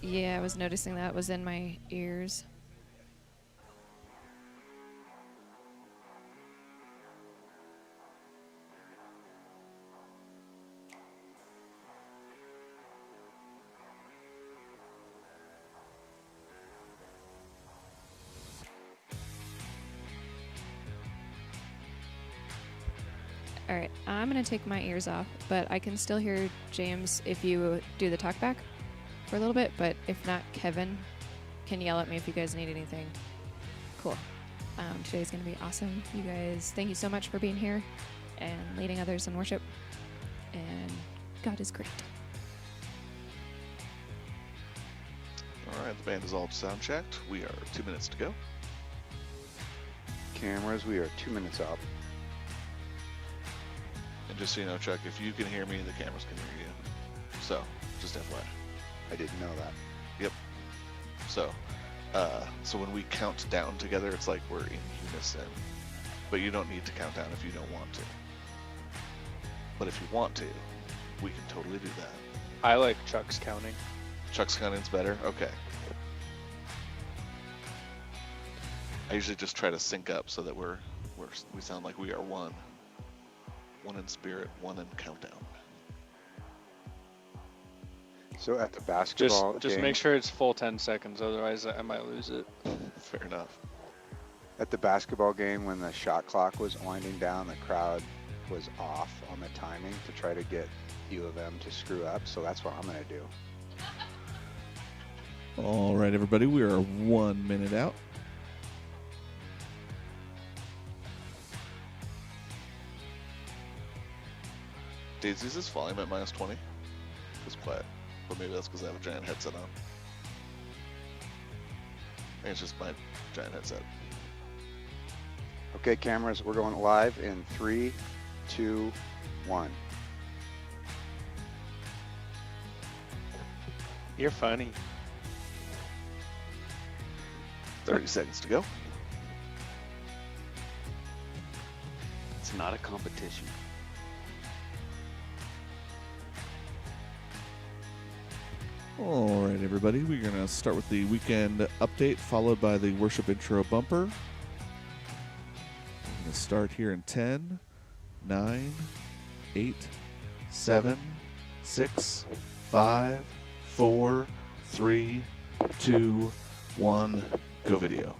Yeah, I was noticing that was in my ears. All right, I'm going to take my ears off, but I can still hear James if you do the talkback for a little bit, but if not, Kevin can yell at me if you guys need anything. Cool. Today's going to be awesome. You guys, thank you so much for being here and leading others in worship. And God is great. All right, the band is all sound checked. We are 2 minutes to go. Cameras, we are 2 minutes out. And just so you know, Chuck, if you can hear me, the cameras can hear you. So, just FYI. I didn't know that. Yep. So when we count down together, it's like we're in unison. But you don't need to count down if you don't want to. But if you want to, we can totally do that. I like Chuck's counting. Chuck's counting's better? Okay. I usually just try to sync up so that we sound like we are one. One in spirit, one in countdown. So at the basketball Just game, make sure it's full 10 seconds, otherwise I might lose it. Fair enough. at the basketball game when the shot clock was winding down, the crowd was off on the timing to try to get U of M to screw up. So that's what I'm going to do. All right, everybody, we are 1 minute out. Daisy's is volume at -20. It's quiet. But maybe that's because I have a giant headset on. I think it's just my giant headset. Okay, cameras, we're going live in 3, 2, 1. You're funny. 30 seconds to go. It's not a competition. All right, everybody, we're going to start with the weekend update, followed by the worship intro bumper. We're going to start here in 10, 9, 8, 7, 6, 5, 4, 3, 2, 1, go video.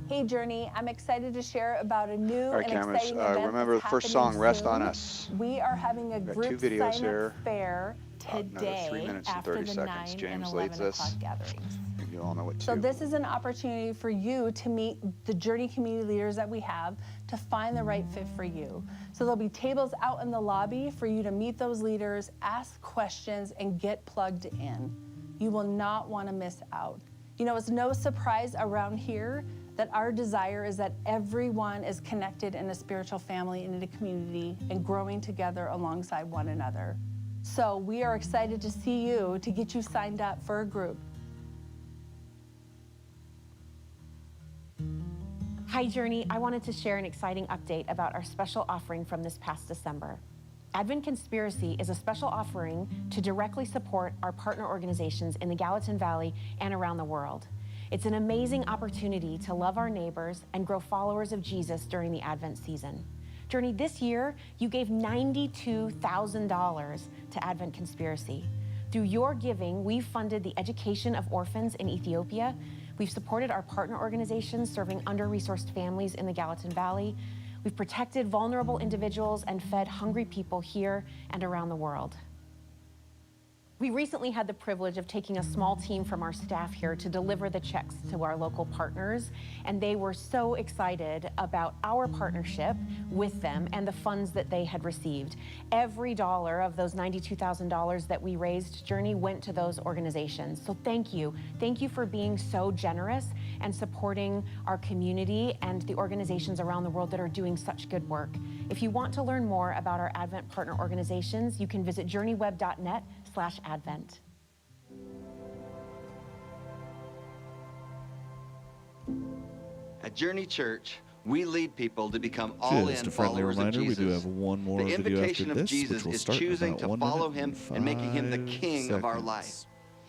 Hey Journey, I'm excited to share about a new All right, and cameras, exciting event remember the that's first happening song, Rest on soon. Us. We are having a Got group 2 videos sign-up here. fair Another today 3 minutes and after 30 the seconds. 9 and James 11 leads us. o'clock gatherings. You all know what to So do. this is an opportunity for you to meet the Journey community leaders that we have to find the right fit for you. So there'll be tables out in the lobby for you to meet those leaders, ask questions, and get plugged in. You will not want to miss out. You know, it's no surprise around here that our desire is that everyone is connected in a spiritual family and in a community and growing together alongside one another. So we are excited to see you, to get you signed up for a group. Hi Journey, I wanted to share an exciting update about our special offering from this past December. Advent Conspiracy is a special offering to directly support our partner organizations in the Gallatin Valley and around the world. It's an amazing opportunity to love our neighbors and grow followers of Jesus during the Advent season. Journey, this year, you gave $92,000 to Advent Conspiracy. Through your giving, we've funded the education of orphans in Ethiopia. We've supported our partner organizations serving under-resourced families in the Gallatin Valley. We've protected vulnerable individuals and fed hungry people here and around the world. We recently had the privilege of taking a small team from our staff here to deliver the checks to our local partners, and they were so excited about our partnership with them and the funds that they had received. Every dollar of those $92,000 that we raised, Journey, went to those organizations. So thank you. Thank you for being so generous and supporting our community and the organizations around the world that are doing such good work. If you want to learn more about our Advent partner organizations, you can visit journeyweb.net/Advent. At Journey Church, We lead people to become all-in Just a friendly followers reminder, of we Jesus. do have one more The video invitation after of this, Jesus which will is start in choosing about to 1 follow minute him and making him the 5 king of our seconds. life.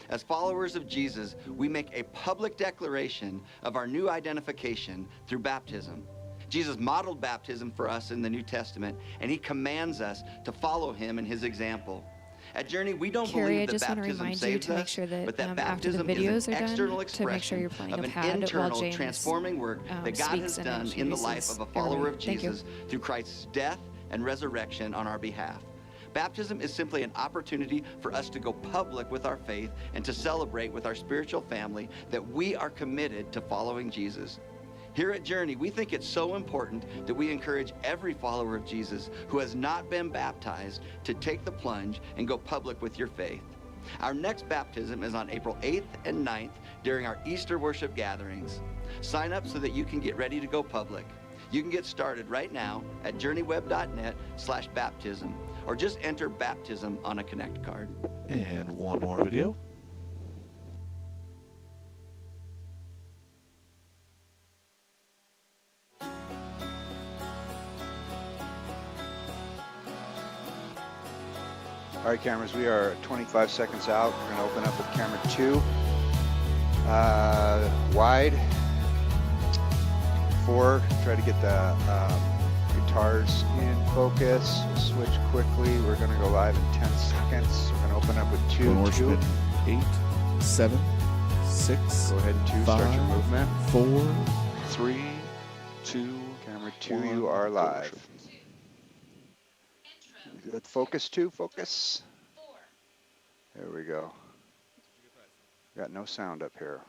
As followers of Jesus, we make a public declaration of our new identification through baptism. Jesus modeled baptism for us in the New Testament, and he commands us to follow him in his example. At Journey, we don't Carrie, I believe that just want to baptism remind you saves to make us, sure that but that after the baptism videos is an are done, external to expression make sure you're playing of a an pad while internal James transforming work that God speaks has and done in the life of a introduces follower of everybody. Thank you. Jesus through Christ's death and resurrection on our behalf. Baptism is simply an opportunity for us to go public with our faith and to celebrate with our spiritual family that we are committed to following Jesus. Here at Journey, we think it's so important that we encourage every follower of Jesus who has not been baptized to take the plunge and go public with your faith. Our next baptism is on April 8th and 9th during our Easter worship gatherings. Sign up so that you can get ready to go public. You can get started right now at journeyweb.net/baptism, or just enter baptism on a Connect card. And one more video. All right, cameras, we are 25 seconds out. We're going to open up with camera 2. Wide. 4, try to get the guitars in focus. Switch quickly. We're going to go live in 10 seconds. We're going to open up with 2. Going worship in 8, 7, 6. Go ahead and 2, 5, start your movement. 4, 3, 2. Camera 2, you are live. Good. Focus 2, focus. There we go. Got no sound up here.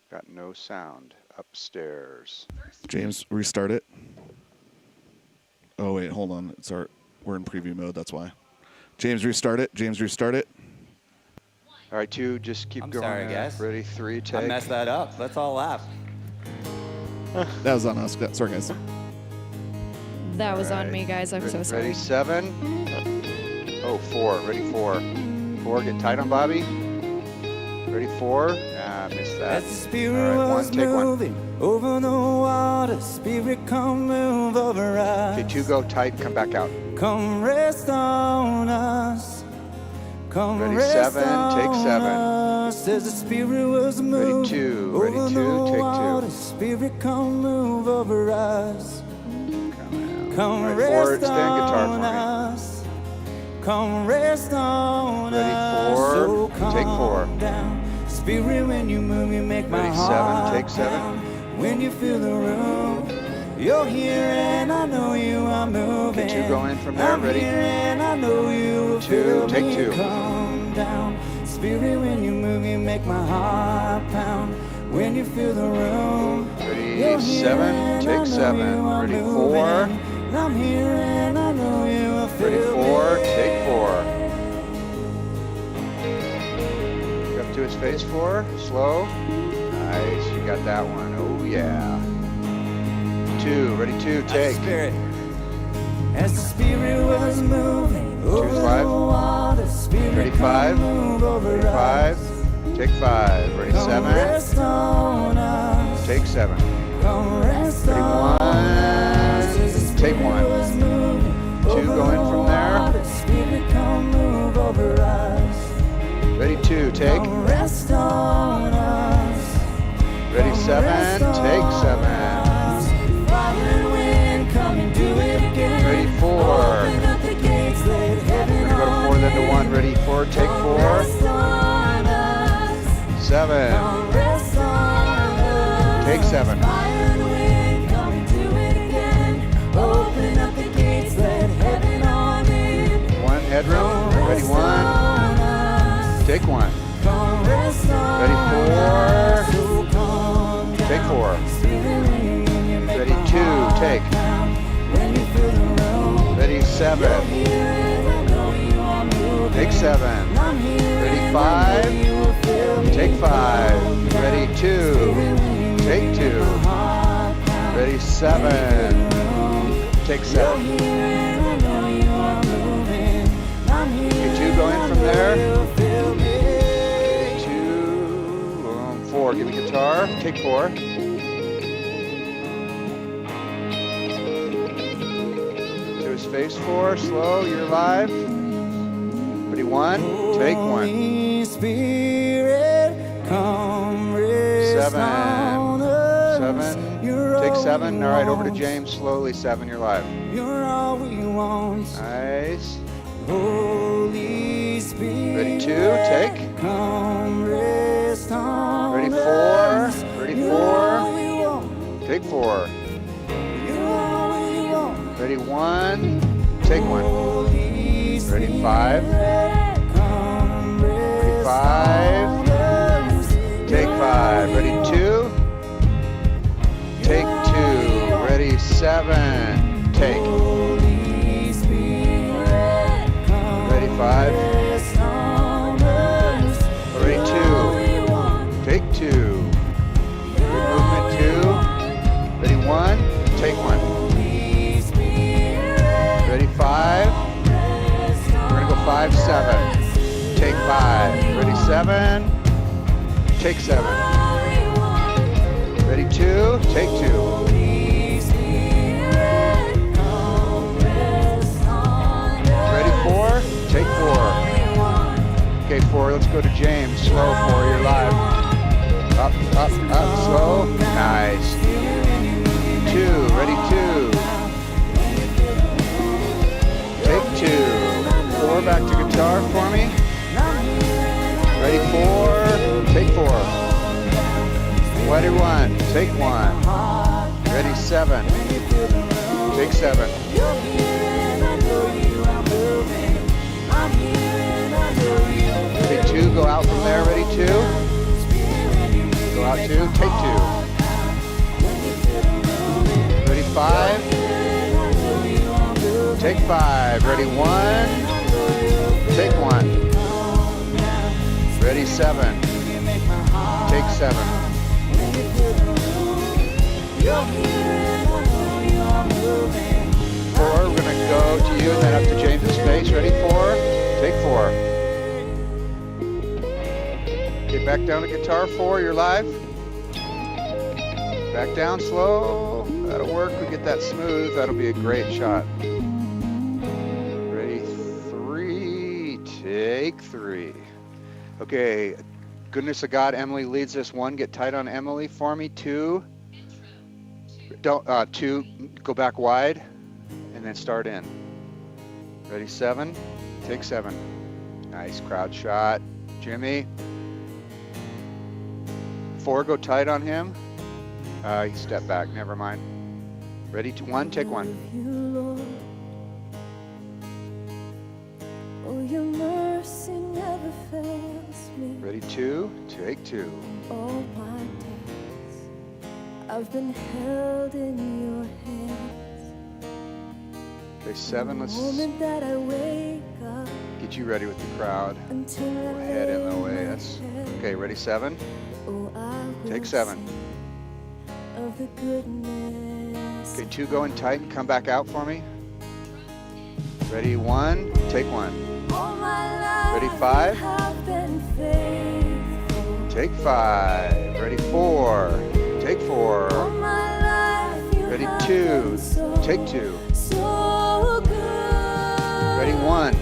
Got no sound upstairs. James, restart it. Oh wait, hold on. We're in preview mode. That's why. James, restart it. James, restart it. All right, 2, just keep I'm going. sorry, there. guys. Ready, 3, take. I messed that up. Let's all laugh. That was on us. Sorry, guys. That was on Alright. me, guys. I'm so sorry. Ready, 7. Oh, 4. Ready, 4. 4, get tight on Bobby. Ready, 4. Missed that. As the Spirit All right, was 1, take 1. moving over the water, Spirit come move over us. Okay, 2, go tight, come back out. Come rest on us. Come Ready, rest 7, on take 7. us. As the Spirit was moving Ready, 2, ready, over 2, the take 2. water, Spirit come move over us. Come All right, 4, rest stand guitar on for me. us. Come rest on Ready, us. 4, So take 4. calm down. Spirit, when you move, you make my Ready, 7, heart take 7. pound. When you feel the room, you're here and I know you are moving. Okay, 2, go in from there. I'm Ready, here and I know you will 2, feel take me 2. come down. Spirit, when you move, you make my heart pound. When you feel the room, Ready, you're here 7, and I take know 7. you are Ready, moving. 4. I'm here and I know you will feel Ready, 4, me. take 4. Up to his face, 4, slow. Nice, you got that one. Oh yeah. 2, ready, 2, take. Spirit. As the Spirit was moving over 2's 5. the water, Spirit Ready, come 5. move over Ready, 5. us. Take 5. Ready, Come 7. rest on us. Take 7. Come rest Ready, on 1. us. As the Take Spirit 1. was moving 2, over go in the from there. water, Spirit come move over us. Ready, 2, take. Come rest on us. Ready, Come 7. rest Take on 7. us. Fire and wind, come and do it again. Ready, 4. Open up the gates, let heaven We're gonna go to 4, then to 1. Ready, 4, take 4. Rest on us. 7. Come rest on us. Take 7. Fire and wind, come and do it again. Open up the gates, let heaven on in. 1, headroom. Come Ready, rest 1. on us. Take 1. Come rest on Ready, 4. us. So calm down. Take 4. Spirit, when you make Ready, my 2, heart take. pound. When you feel the room, Ready, 7. you're here and I know you are moving. Take 7. I'm here Ready, and 5. I know you will feel me Take 5. come down. Ready, 2. Spirit, when you Take make 2. my heart pound. Ready, 7. Take You're 7. here and I know you are moving. I'm here Okay, 2, go in and from I know there. you'll feel me. 2, 4, Give me guitar. Take 4. To his face 4. Slow. You're live. Ready? 1. Take 1. Holy Spirit, come rest 7. on us. 7. You're Take all 7. we All right, over to want. James. Slowly. 7. You're live. You're all we want. Nice. Holy Spirit, Ready? 2. Take. come rest on Ready? 4. us. Ready? You're all 4. we want. Take 4. You're all we want. Ready? 1. Take 1. Holy Ready? 5. Spirit, come Ready? rest 5. on us. Take 5. Ready? 2. Take 2. Ready? 7. Take. Holy Spirit, come Ready? 5. rest on us. Ready? 2. Take 2. Good movement. 2. Ready? 1. Take 1. Ready? 5. We're gonna go 5, 7. Take 5. Ready? 7. Take 7. Ready? 2. Take 2. Ready? 4. Take 4. Okay, 4. Let's go to James. Slow 4. You're live. Up, up, up. Slow. Nice. 2. Ready? 2. Take 2. 4. Back to guitar for me. Ready? 4. Take 4. Ready? 1. Take 1. Ready? 7. Take 7. Ready? 2. Go out from there. Ready? 2. Go out 2. Take 2. Ready? 5. Take 5. Ready? 1. Take 1. Ready? 7. Take 7. 4. We're gonna go to you and then up to James's face. Ready? 4. Take 4. Get back down to guitar 4. You're live. Back down slow. That'll work. We get that smooth. That'll be a great shot. Ready? 3. Take 3. Okay. Goodness of God, Emily leads this 1. Get tight on Emily for me. 2. Don't 2. Go back wide, and then start in. Ready? 7. Take 7. Nice crowd shot, Jimmy. 4. Go tight on him. He stepped back. Never mind. Ready? 1. Take 1. Oh, your mercy never fails me. Ready? 2. Take 2. All my days, I've been held in your hands. Okay, 7. Let's The moment that I wake up get you ready with the crowd. until I Head in the lay way. my That's head. okay. Ready? 7. Oh, I will Take 7. sing of the goodness. Okay, 2. Go in tight and come back out for me. Ready? 1. Take 1. All my life Ready? 5. you have been faithful. Take 5. Ready? 4. Take 4. All my life you Ready? have 2. been so, Take 2. so good. Ready? 1.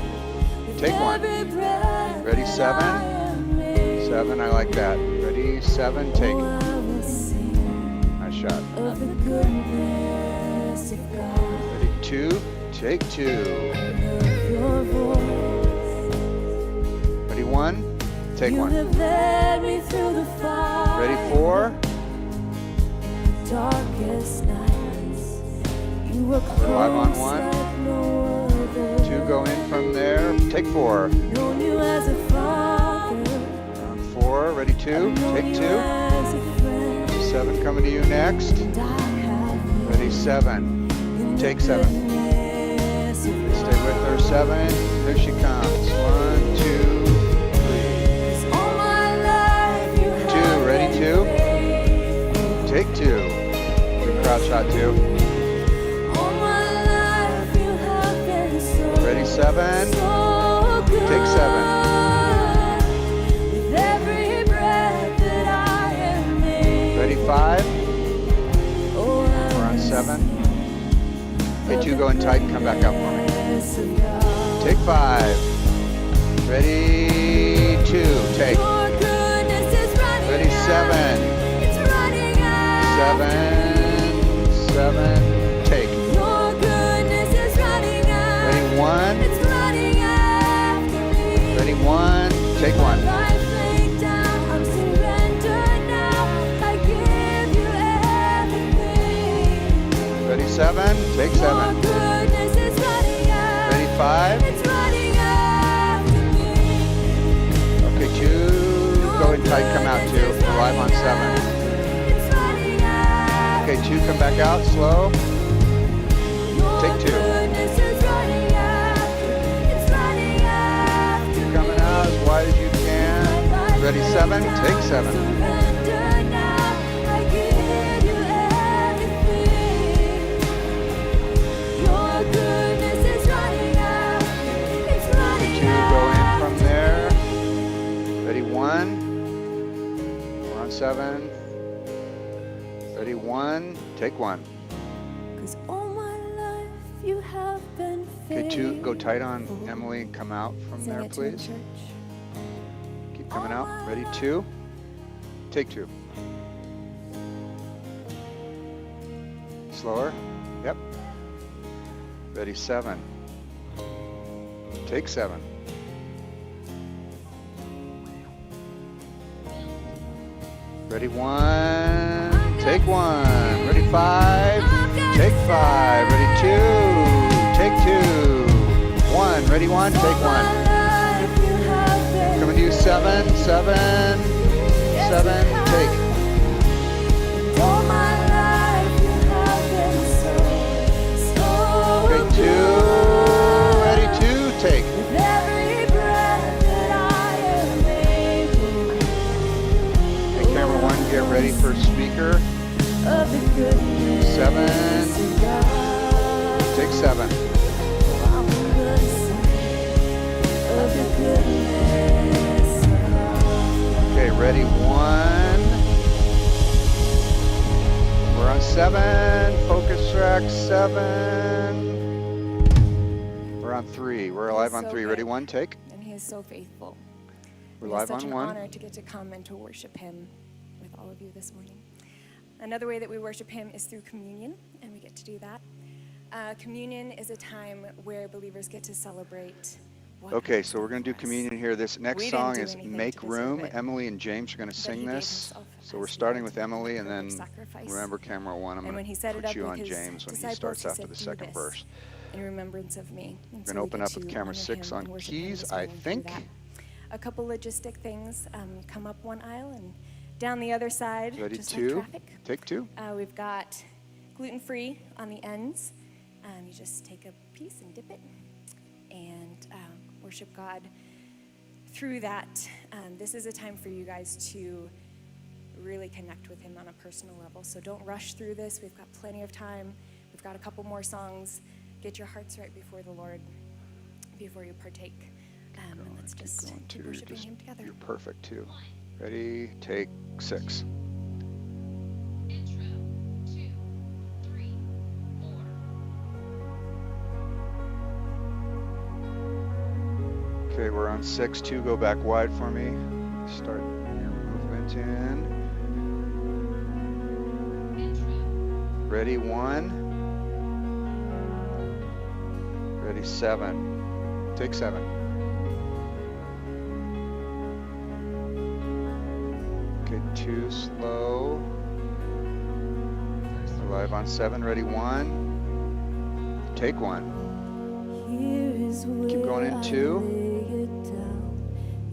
Take 1. Every breath Ready? that 7. I am in, 7. I like that. Ready? 7. Take. oh, I will sing Nice shot. of the goodness of God. Ready? 2. Take 2. Your voice. Ready? 1. Take You 1. have led me through the fire. Ready? 4. Darkest nights. You were close 5 on 1. like no other. 2. Go in from there. Take 4. Known you as a father. Down 4. Ready? 2. Known Take you 2. as a friend. 7 coming to you next. And I have Ready? 7. in Take the 7. goodness of Stay with her. 7. Here she comes. 1, 2, 3. all my life you 2. have Ready? been 2. faithful. Take 2. Good crowd shot 2. All my life you have been so, Ready? 7. so good. Take 7. With every breath that I am 7. Okay, 2, go in tight and come back out for me. Take 5. Ready, 2, take. Ready, 7. 7, take. Ready, 1. Ready, 1, take 1. Ready, 7, take 7. Ready, 5. Okay, 2, go in tight, come out 2. We're live on 7. Okay, 2, come back out, slow. Take 2. Keep coming out as wide as you can. Ready, 7, take 7. Ready, 1. We're on 7. Ready, 1. Take 1. Okay, 2. Go tight on Emily and come out from there, please. Keep coming out. Ready, 2. Take 2. Slower. Yep. Ready, 7. Take 7. Ready, 1, take 1. Ready, 5, take 5. Ready, 2, take 2. 1, ready, 1, take 1. Coming to you, 7, 7, 7, take. Okay, 2, ready, 2, take. Camera 1, get ready for speaker. 7. Take 7. Okay, ready, 1. We're on 7. Focus track 7. We're on 3. We're live on 3. Ready, 1, take. And he is so faithful. We're live on 1. It's such an honor to get to come and to worship him with all of you this morning. Another way that we worship him is through communion, and we get to do that. Communion is a time where believers get to celebrate. Okay, so we're going to do communion here. This next song is Make Room. Emily and James are going to sing this. So we're starting with Emily, and then remember camera 1, I'm going to put you on James when he starts after the second verse. In remembrance of me. We're going to open up with camera 6 on keys, I think. A couple logistic things. Come up one aisle and down the other side. Ready, just 2. like traffic. Take 2. We've got gluten-free on the ends. You just take a piece and dip it and worship God through that. This is a time for you guys to really connect with him on a personal level. So don't rush through this. We've got plenty of time. We've got a couple more songs. Get your hearts right before the Lord before you partake. And let's just keep worshiping him together. You're perfect too. Ready, take 6. Okay, we're on 6. 2, go back wide for me. Start your movement in. Ready, 1. Ready, 7. Take 7. Okay, 2, slow. We're live on 7. Ready, 1. Take 1. Keep going in 2.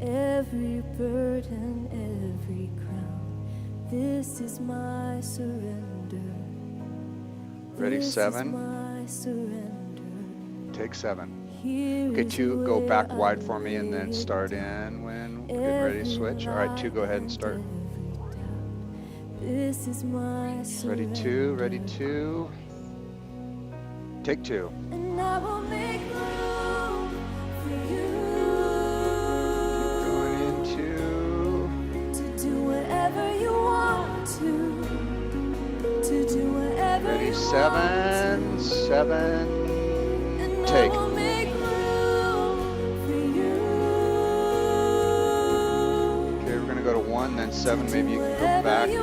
Every burden, every crown, this is my surrender. Ready, 7. Take 7. Okay, 2, go back wide for me and then start in when we're getting ready to switch. All right, 2, go ahead and start. This is my Ready, 2, ready, 2. Take 2. And I will make room for you. To do whatever you want to do whatever Ready, Ready, 7, 7, take. Okay, we're gonna go to 1, then 7. Maybe you can go back to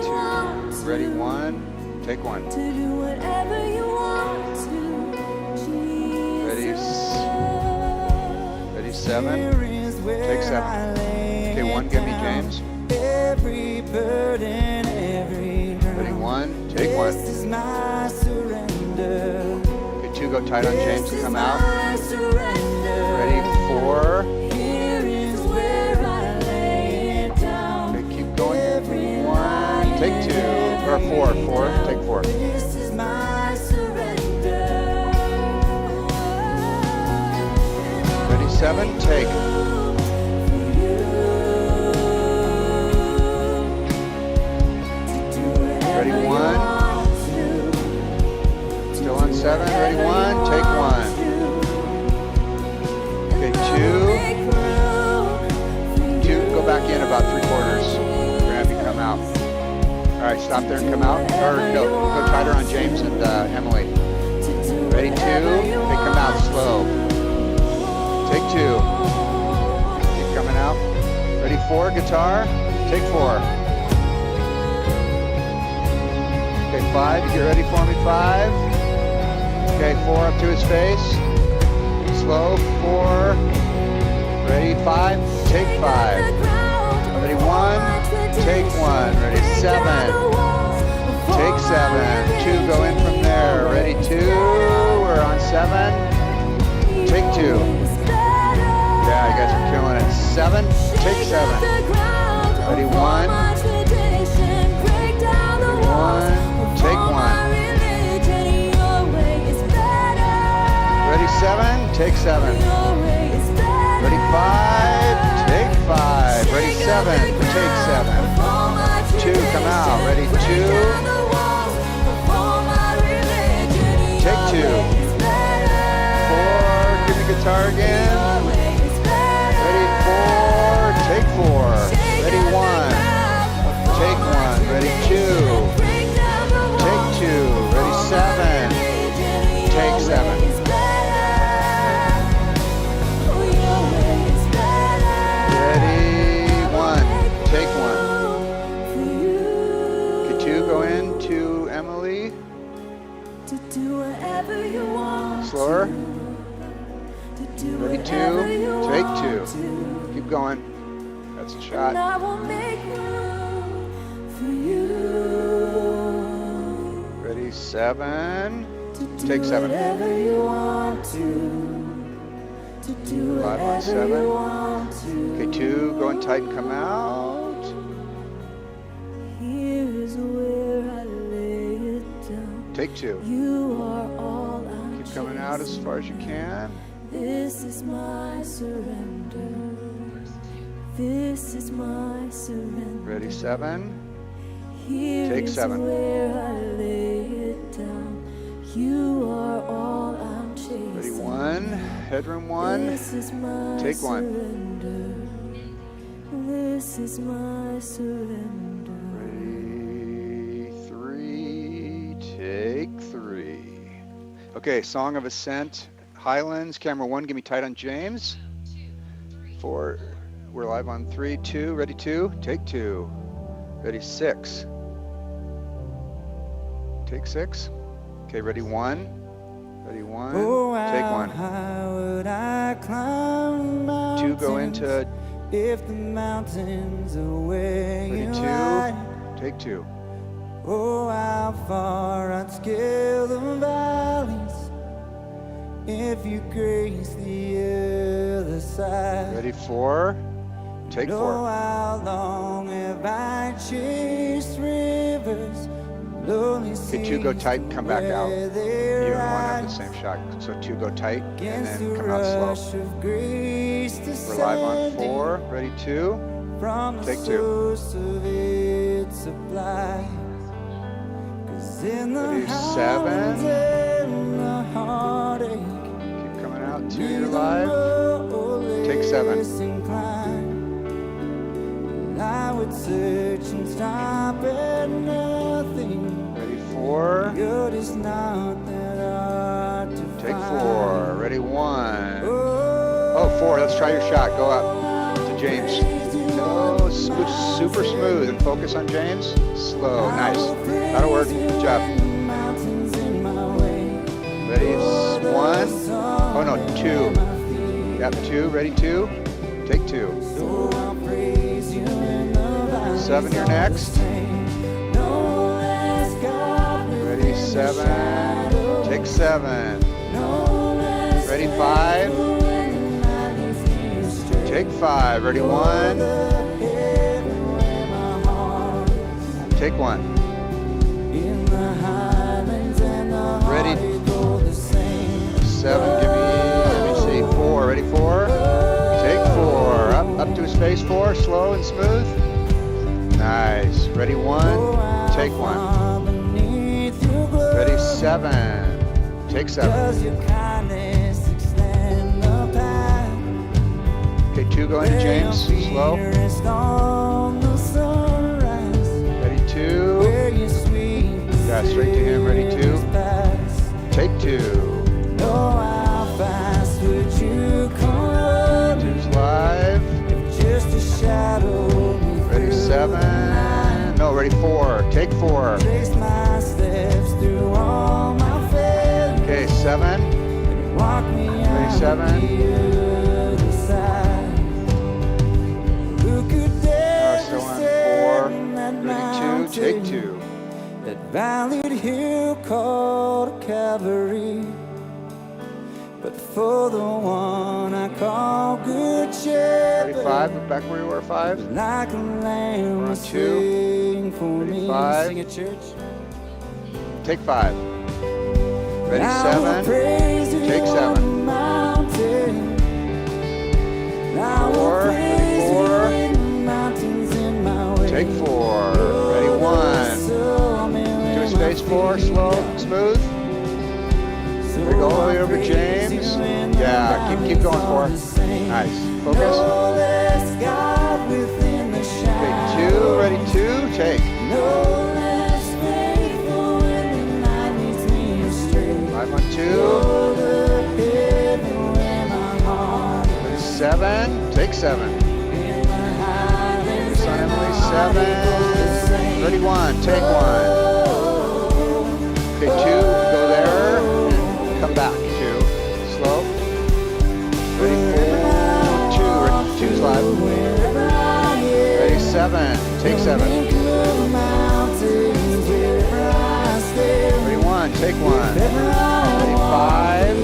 ready, 1, take 1. Ready, ready, 7, take 7. Okay, 1, give me James. Every burden, every Ready, 1, take 1. Okay, 2, go tight on James, come out. Ready, 4. Okay, keep going. 1, take 2, or 4, take 4. Ready, 7, take. Ready, 1. Still on 7. Ready, 1. Take 1. Okay, 2. 2. Go back in about 3/4. We're gonna have you come out. All right, stop there and come out. Or no, go tighter on James and Emily. Ready, 2. Okay, come out slow. Take 2. Keep coming out. Ready, 4. Guitar. Take 4. Okay, 5, you get ready for me, 5. Okay, 4 up to his face. Slow, 4. Ready, 5, take 5. Ready, 1, take 1. Ready, 7. Take 7. 2, go in from there. Ready, 2, we're on 7. Take 2. Yeah, you guys are killing it. 7, take 7. Ready, 1. 1. Take 1. Ready, 7. Take 7. Ready, 5. Take 5. Ready, 7. Take 7. 2. Come out. Ready, 2. Take 2. 4. Give me guitar again. Ready, 4. Take 4. Ready, 1. Take 1. Ready, 2. Take 2. Ready, 7. Take 7. Ready, 1. Take 1. Okay, 2, go in to Emily. Slower. Ready, 2. Take 2. Keep going. That's a shot. Ready, 7. Take 7. 5 on 7. Okay, 2. Go in tight and come out. Take 2. Keep coming out as far as you can. This is my surrender. This is my surrender. Ready, 7. Here Take is 7. where I lay it down. You are all I'm chasing. Ready, 1. Headroom 1. This is my Take 1. surrender. This is my surrender. Ready, 3. Take 3. Okay, Song of Ascent. Highlands, camera 1, give me tight on James. 4, we're live on 3, 2, ready, 2, take 2. Ready, 6. Take 6. Okay, ready, 1. Ready, 1, take 1. 2, go into, If the mountains are where ready, you 2, are, take 2. oh, how far I'd scale the valleys if you grace the other side. Ready, 4, take 4. How long have I chased rivers, lonely Okay, 2, go tight and come back out. You they and 1 have the rise same shot. So 2, go tight and against then the come out slow. rush of grace We're live on descending 4, ready, 2, from the take 2. source of its supply. 'Cause in the Ready, hounds 7. and the heartache, Keep coming out, 2, you're live. Take 7. I would search and stop at nothing. Ready, 4. 4. You're just not that hard to Take find. 4. Ready, 1. Oh, 4. Let's try your shot. Go up to James. No, super smooth. And focus on James. Slow. Nice. That'll work. Good job. Mountains in my way. Ready, 1. Oh, no, 2. Yep, 2. Ready, 2. Take 2. So I'll praise you in the valley. 7, you're next. No less God within Ready, the 7. shadow. Take 7. No less Ready, 5. faithful when the night leads me astray. Take 5. Ready, 1. The heaven where my heart is. Take 1. In the highlands and the Ready. heartache go the same. 7, give me, let me see, 4. Ready, 4. Take 4. Up to his face, 4. Slow and smooth. Nice. Ready, 1. Take 1. Beneath your glory, Ready, 7. Take 7. does your kindness extend the path? Okay, 2 going to James. Slow. Rest on the sunrise, Ready, 2. where your sweet Yeah, straight to him. Ready, 2. pass. Take 2. Know how fast would you come? 2's live. If just a shadow Ready, 7. No, ready, 4. Take 4. trace my steps through all my failures. Okay, 7. Walk me out 7. the other side. Who could dare Still to on stand 4. in that Ready, 2. Take mountain, 2. that valleyed hill called Calvary? But for the one I call Good Ready, Shepherd, 5. Look back where you were, 5. like a lamb We're on was 2. slain for Ready, me. 5. Sing it, church. Take 5. Ready, I will 7. praise you Take on 7. the mountain. I will 4. Ready, praise you 4. in the mountains in my way. Take 4. Ready, 1. To his face, 4. Slow, smooth. There you go, all the way over to James. Yeah, keep going, 4. Nice. Focus. Okay, 2. Ready, 2. Take. 5 on 2. Ready, 7. Take 7. Son Emily, 7. Ready, 1. Take 1. Okay, 2. Go there. And come back. 2. Slow. Ready, 4. 2. Ready, 2's live. Ready, 7. Take 7. Ready, 1. Take 1. Ready, 5.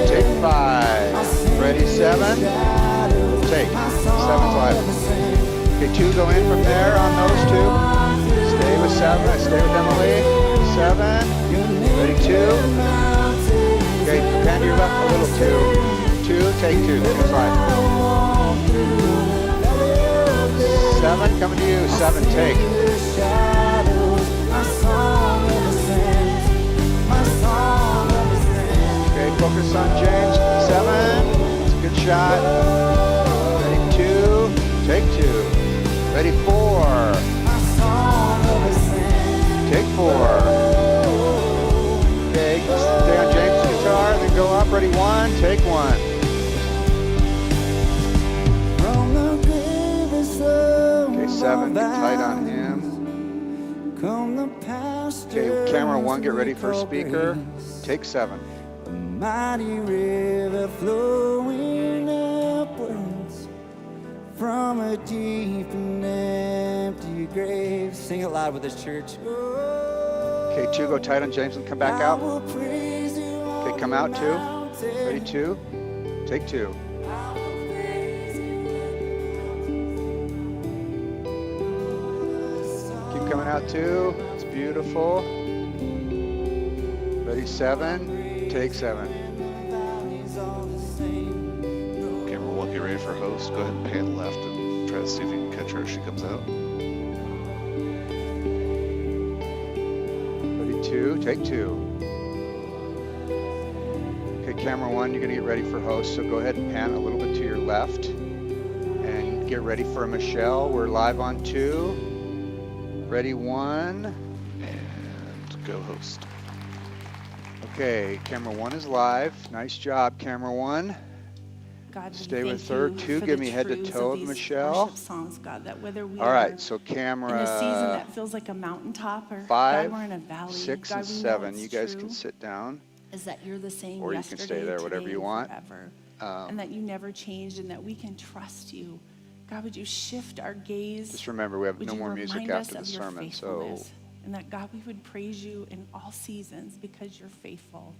Take 5. Ready, 7. Take. 7's live. Okay, 2 go in from there on those 2. Stay with 7. Stay with Emily. 7. Ready, 2. Okay, pan to your left a little. 2. 2. Take 2. 2's live. 7 coming to you. 7. Take. Okay, focus on James. 7. It's a good shot. Ready, 2. Take 2. Ready, 4. Take 4. Okay, stay on James' guitar, then go up. Ready, 1. Take 1. Okay, 7. Get tight on him. Okay, camera 1. Get ready for speaker. Take 7. Mighty river flowing upwards from a deep and empty grave. Sing it loud with this church. Okay, 2. Go tight on James and come back out. Okay, come out 2. Ready, 2. Take 2. Keep coming out 2. It's beautiful. Ready, 7. Take 7. Camera 1, get ready for host. Go ahead and pan left and try to see if you can catch her as she comes out. Ready, 2. Take 2. Okay, camera 1, you're going to get ready for host, so go ahead and pan a little bit to your left. And get ready for Michelle. We're live on 2. Ready, 1. And Go host. Okay, camera 1 is live. Nice job, camera 1. God, we Stay with thank her. you 2, for give the me head to truths toe, of these Michelle. worship songs, God, that whether we All are right, so in a camera season that feels like a mountaintop or 5, God, we're in a valley. 6, God, and we know 7. it's You guys true, can sit down, is that you're the same or you can yesterday, stay there, whatever today, you and want. forever, and that you never changed, and that we can trust you. God, would you shift our gaze? Just remember, we have Would no you more music remind us after the of your sermon, so faithfulness? And that, God, we would praise you in all seasons because you're faithful.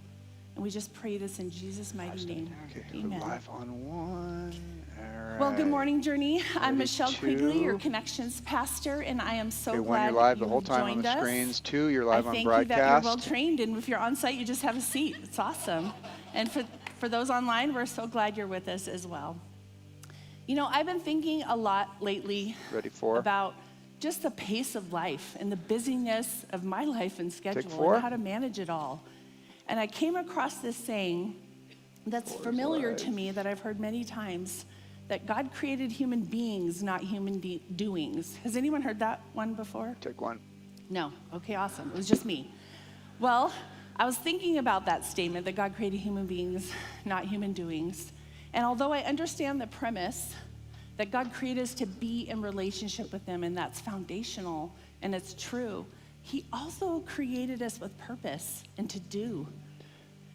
And we just pray this in Jesus' mighty name. okay, Amen. live on 1. All right. Well, good morning, Journey. I'm Ready, Michelle Quigley, your 2. Connections pastor, and I am so Okay, 1, glad you're live you the whole have time on joined the us. screens. 2, you're live I on thank you that you're well broadcast. trained, and if you're on site, you just have a seat. It's awesome. And for those online, we're so glad you're with us as well. You know, I've been thinking a lot lately Ready, 4. about just the pace of life and the busyness of my life and schedule 4. and how to manage it all. And I came across this saying that's 4 is familiar to live. me that I've heard many times, that God created human beings, not human doings. Has anyone heard that one before? Take 1. No. Okay, awesome. It was just me. Well, I was thinking about that statement that God created human beings, not human doings. And although I understand the premise that God created us to be in relationship with Him, and that's foundational and it's true, He also created us with purpose and to do,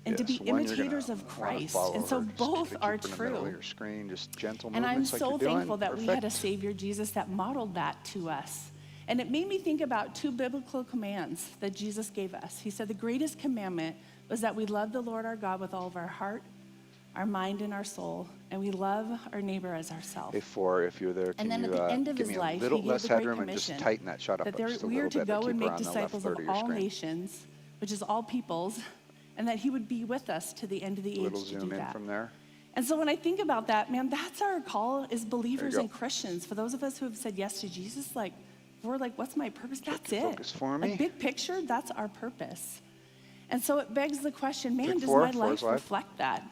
and to Yes, be 1, you're imitators gonna of wanna Christ. follow And so her. Just both keep are in the middle of true. your screen, just gentle And I'm movements like so you're doing. thankful that we had a Perfect. Savior, Jesus, that modeled that to us. And it made me think about 2 biblical commands that Jesus gave us. He said the greatest commandment was that we love the Lord our God with all of our heart, our mind, and our soul, and we love our neighbor as ourselves. Hey, 4, if you're there, can And then you at the end of give his me life, a little he gave less the Great headroom and just Commission tighten that shot up that just a we little are to bit, but go and keep her make on the left disciples third of of your all screen. nations, which is all peoples, and that he would be with us to the end of the A little age to zoom do in that. from there. And so when I think about that, man, that's our call as believers go. and Christians. For those of us who have said yes to Jesus, like, we're like, what's my purpose? That's it. focus for me. Like, big picture, that's our purpose. And so it begs the question, man, Take does 4, my 4 life is live. reflect that?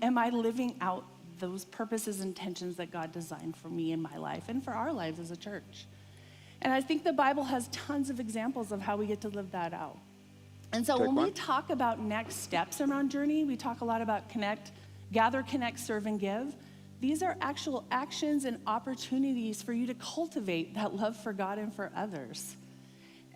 Am I living out those purposes and intentions that God designed for me in my life and for our lives as a church? And I think the Bible has tons of examples of how we get to live that out. And so Take when we 1. talk about next steps around Journey, we talk a lot about gather, connect, serve, and give. These are actual actions and opportunities for you to cultivate that love for God and for others.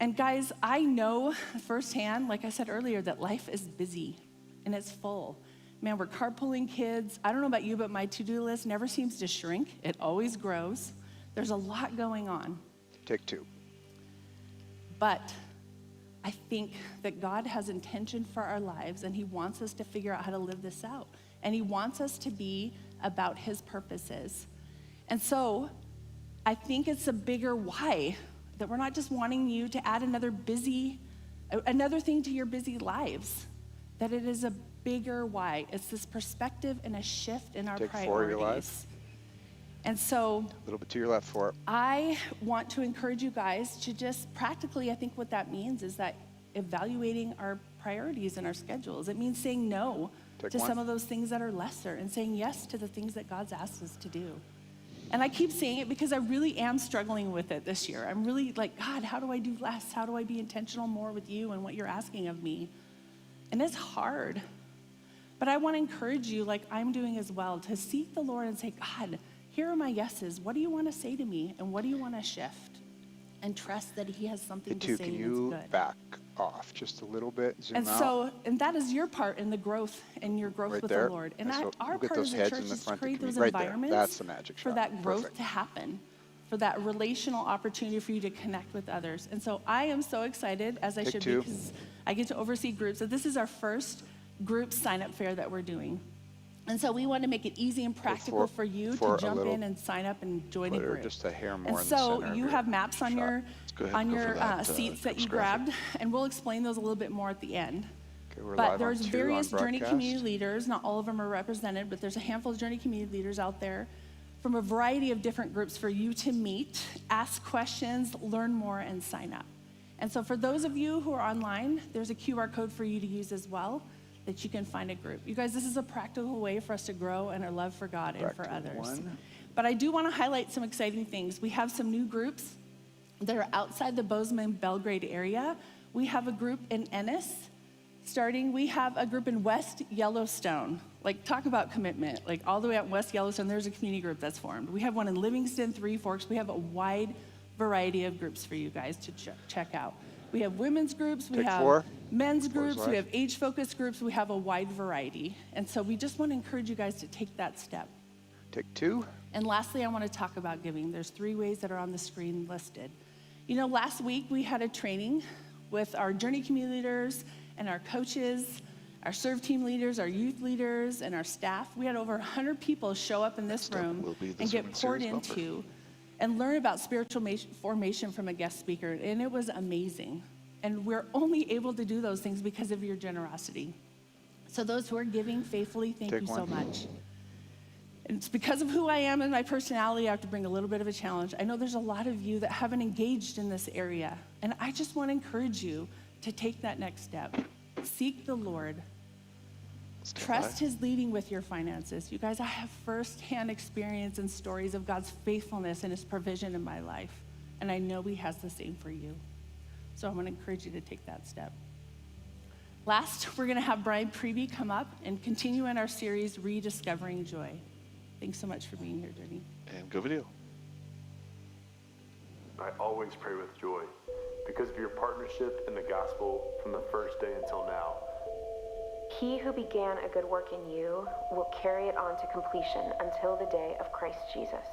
And guys, I know firsthand, like I said earlier, that life is busy and it's full. Man, we're carpooling kids. I don't know about you, but my to-do list never seems to shrink. It always grows. There's a lot going on. Take 2. But I think that God has intention for our lives, and He wants us to figure out how to live this out. And He wants us to be about His purposes. And so I think it's a bigger why, that we're not just wanting you to add another thing to your busy lives, that it is a bigger why. It's this perspective and a shift in our Take 4, priorities. you're live. And so A little bit to your left, 4. I want to encourage you guys to just practically, I think what that means is that evaluating our priorities and our schedules. It means saying no Take to 1. some of those things that are lesser and saying yes to the things that God's asked us to do. And I keep saying it because I really am struggling with it this year. I'm really like, God, how do I do less? How do I be intentional more with you and what you're asking of me? And it's hard. But I want to encourage you, like I'm doing as well, to seek the Lord and say, God, here are my yeses. What do you want to say to me? And what do you want to shift? And trust that He has something Hey, to 2, say can that's you good. back off just a little bit? Zoom And out. so, and that is your part in the growth and your growth Right with there. the Lord. And And so our look at part those as a heads church in the is to front that create can be those right there. environments That's the magic for shot. that growth Perfect. to happen, for that relational opportunity for you to connect with others. And so I am so excited, as I Take should 2. be, because I get to oversee groups. So this is our first group sign-up fair that we're doing. And so we want to make it easy and practical 4 for you for to a jump little in and sign up and join a Put her group. just a hair more And in the so center of you your have maps on shot. your go ahead and go for that, seats that you Coach graphic. grabbed, and we'll explain those a little bit more at the end. Okay, we're But live there's on 2 various on Journey broadcast. community leaders. Not all of them are represented, but there's a handful of Journey community leaders out there from a variety of different groups for you to meet, ask questions, learn more, and sign up. And so for those of you who are online, there's a QR code for you to use as well, that you can find a group. You guys, this is a practical way for us to grow in our love for God and Back for to others. 1. But I do want to highlight some exciting things. We have some new groups that are outside the Bozeman, Belgrade area. We have a group in Ennis starting. We have a group in West Yellowstone. Like, talk about commitment. Like, all the way out in West Yellowstone, there's a community group that's formed. We have one in Livingston, Three Forks. We have a wide variety of groups for you guys to check out. We have women's groups, we have men's groups, we have age-focused groups, we have a wide variety. And so we just want to encourage you guys to take that step. Take 2. And lastly, I want to talk about giving. There's 3 ways that are on the screen listed. You know, last week we had a training with our Journey community leaders and our coaches, our serve team leaders, our youth leaders, and our staff. We had over 100 people show up in this room and get poured into and learn about spiritual formation from a guest speaker, and it was amazing. And we're only able to do those things because of your generosity. So those who are giving faithfully, thank you so much. And it's because of who I am and my personality, I have to bring a little bit of a challenge. I know there's a lot of you that haven't engaged in this area, and I just want to encourage you to take that next step. Seek the Lord. Trust his leading with your finances. You guys, I have firsthand experience and stories of God's faithfulness and his provision in my life. And I know he has the same for you. So I want to encourage you to take that step. Last, we're going to have Brian Preby come up and continue in our series, Rediscovering Joy. Thanks so much for being here, Journey. And go video. I always pray with joy because of your partnership in the gospel from the first day until now. He who began a good work in you will carry it on to completion until the day of Christ Jesus.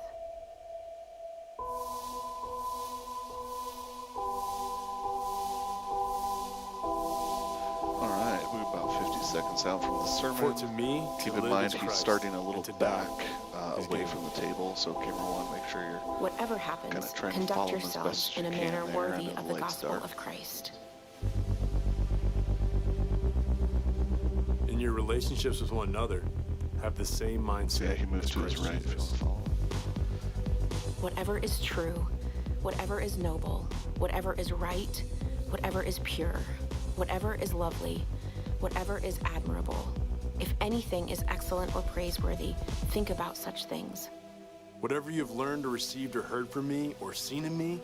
All right, we're about 50 seconds out from the sermon. For to me, keep to in live mind is he's Christ, starting a little and to back die is away gain. from the table, so camera one, make sure you're Whatever happens, try and follow conduct him as yourselves best in a you can manner there. worthy I know of the the light's gospel dark. of Christ. In your relationships with one another, have the same mindset. Yeah, he moves as to his Christ right if you Jesus. want to follow. Whatever is true, whatever is noble, whatever is right, whatever is pure, whatever is lovely, whatever is admirable, if anything is excellent or praiseworthy, think about such things. Whatever you've learned or received or heard from me or seen in me,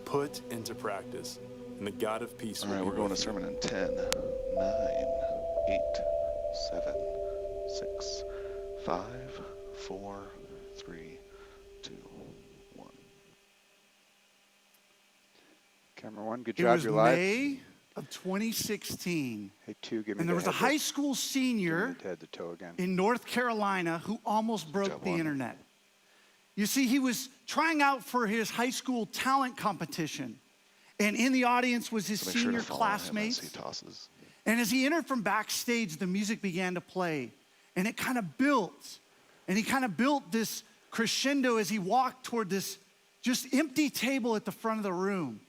put into practice. And the God of peace All will right, be we're going to with you. sermon in 10, 9, 8, 7, 6, 5, 4, 3, 2, 1. Camera 1, good It job. was You're live. May of 2016. Hey, 2, give me And there was a head high to- school give senior me the head to toe again. in North Carolina who almost broke job, the Juan. internet. You see, he was trying out for his high school talent competition. And in the audience was his So make sure senior to follow him as classmates. he tosses. And as he entered from backstage, the music began to play. And it kind of built. And he kind of built this crescendo as he walked toward this just empty table at the front of the room.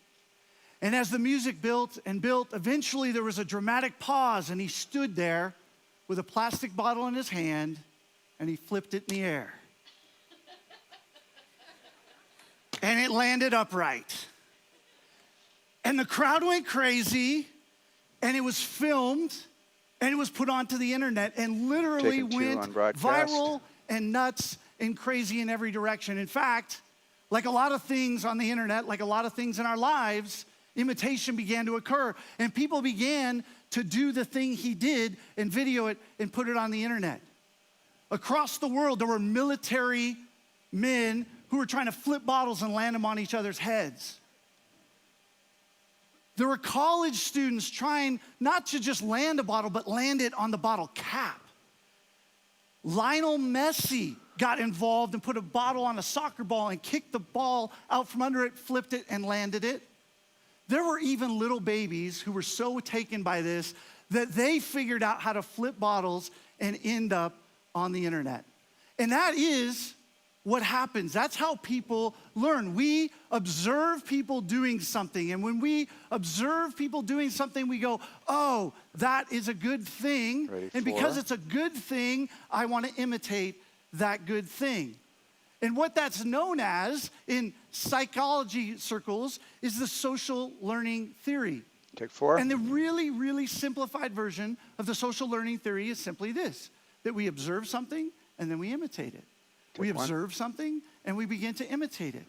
And as the music built and built, eventually there was a dramatic pause, and he stood there with a plastic bottle in his hand, and he flipped it in the air. And it landed upright. And the crowd went crazy, and it was filmed, and it was put onto the internet, and literally Taken 2 went on broadcast. viral and nuts and crazy in every direction. In fact, like a lot of things on the internet, like a lot of things in our lives, imitation began to occur, and people began to do the thing he did and video it and put it on the internet. Across the world, there were military men who were trying to flip bottles and land them on each other's heads. There were college students trying not to just land a bottle, but land it on the bottle cap. Lionel Messi got involved and put a bottle on a soccer ball and kicked the ball out from under it, flipped it, and landed it. There were even little babies who were so taken by this that they figured out how to flip bottles and end up on the internet. And that is what happens. That's how people learn. We observe people doing something. And when we observe people doing something, we go, oh, that is a good thing. Ready And because for- it's a good thing, I want to imitate that good thing. And what that's known as in psychology circles is the social learning theory. Take 4. And the really, really simplified version of the social learning theory is simply this, that we observe something and then we imitate it. We Take 1. observe something and we begin to imitate it.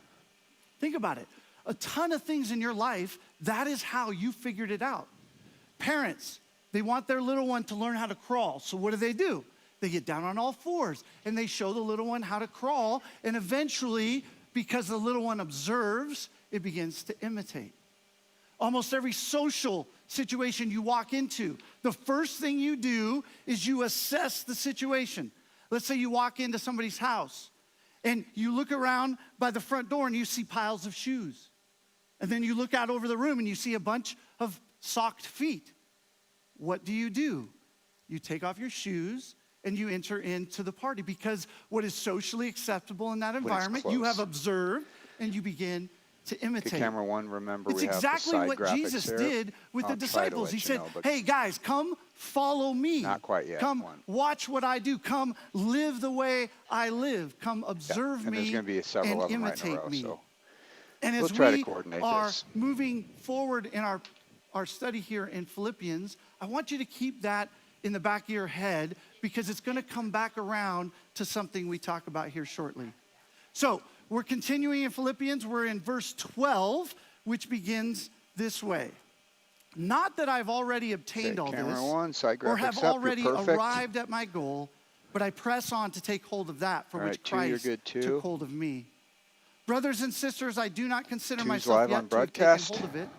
Think about it. A ton of things in your life that is how you figured it out. Parents, they want their little one to learn how to crawl. So what do? They get down on all fours and they show the little one how to crawl. And eventually, because the little one observes, it begins to imitate. Almost every social situation you walk into, the first thing you do is you assess the situation. Let's say you walk into somebody's house and you look around by the front door and you see piles of shoes. And then you look out over the room and you see a bunch of socked feet. What do? You take off your shoes and you enter into the party, because what is socially acceptable in that environment, you have observed and you begin to imitate. Okay, camera one, remember it's we have exactly the side what graphics Jesus here. did with the disciples. He said, hey guys, come follow me. Not quite yet. Come watch what I do. Come live the way I live. Come observe and me there's going to be several and of them imitate right in a row, me. so And we'll as try to we coordinate are this. moving forward in our study here in Philippians, I want you to keep that in the back of your head, because it's going to come back around to something we talk about here shortly. So we're continuing in Philippians. We're in verse 12, which begins this way. Not that I've already obtained all camera this one, side or graphics have up, you're already perfect. arrived at my goal, but I press on to take hold of that for All which right, two, you're Christ good, two. took hold of me. Brothers and sisters, I do not consider Two's myself live yet on to have taken broadcast. hold of it,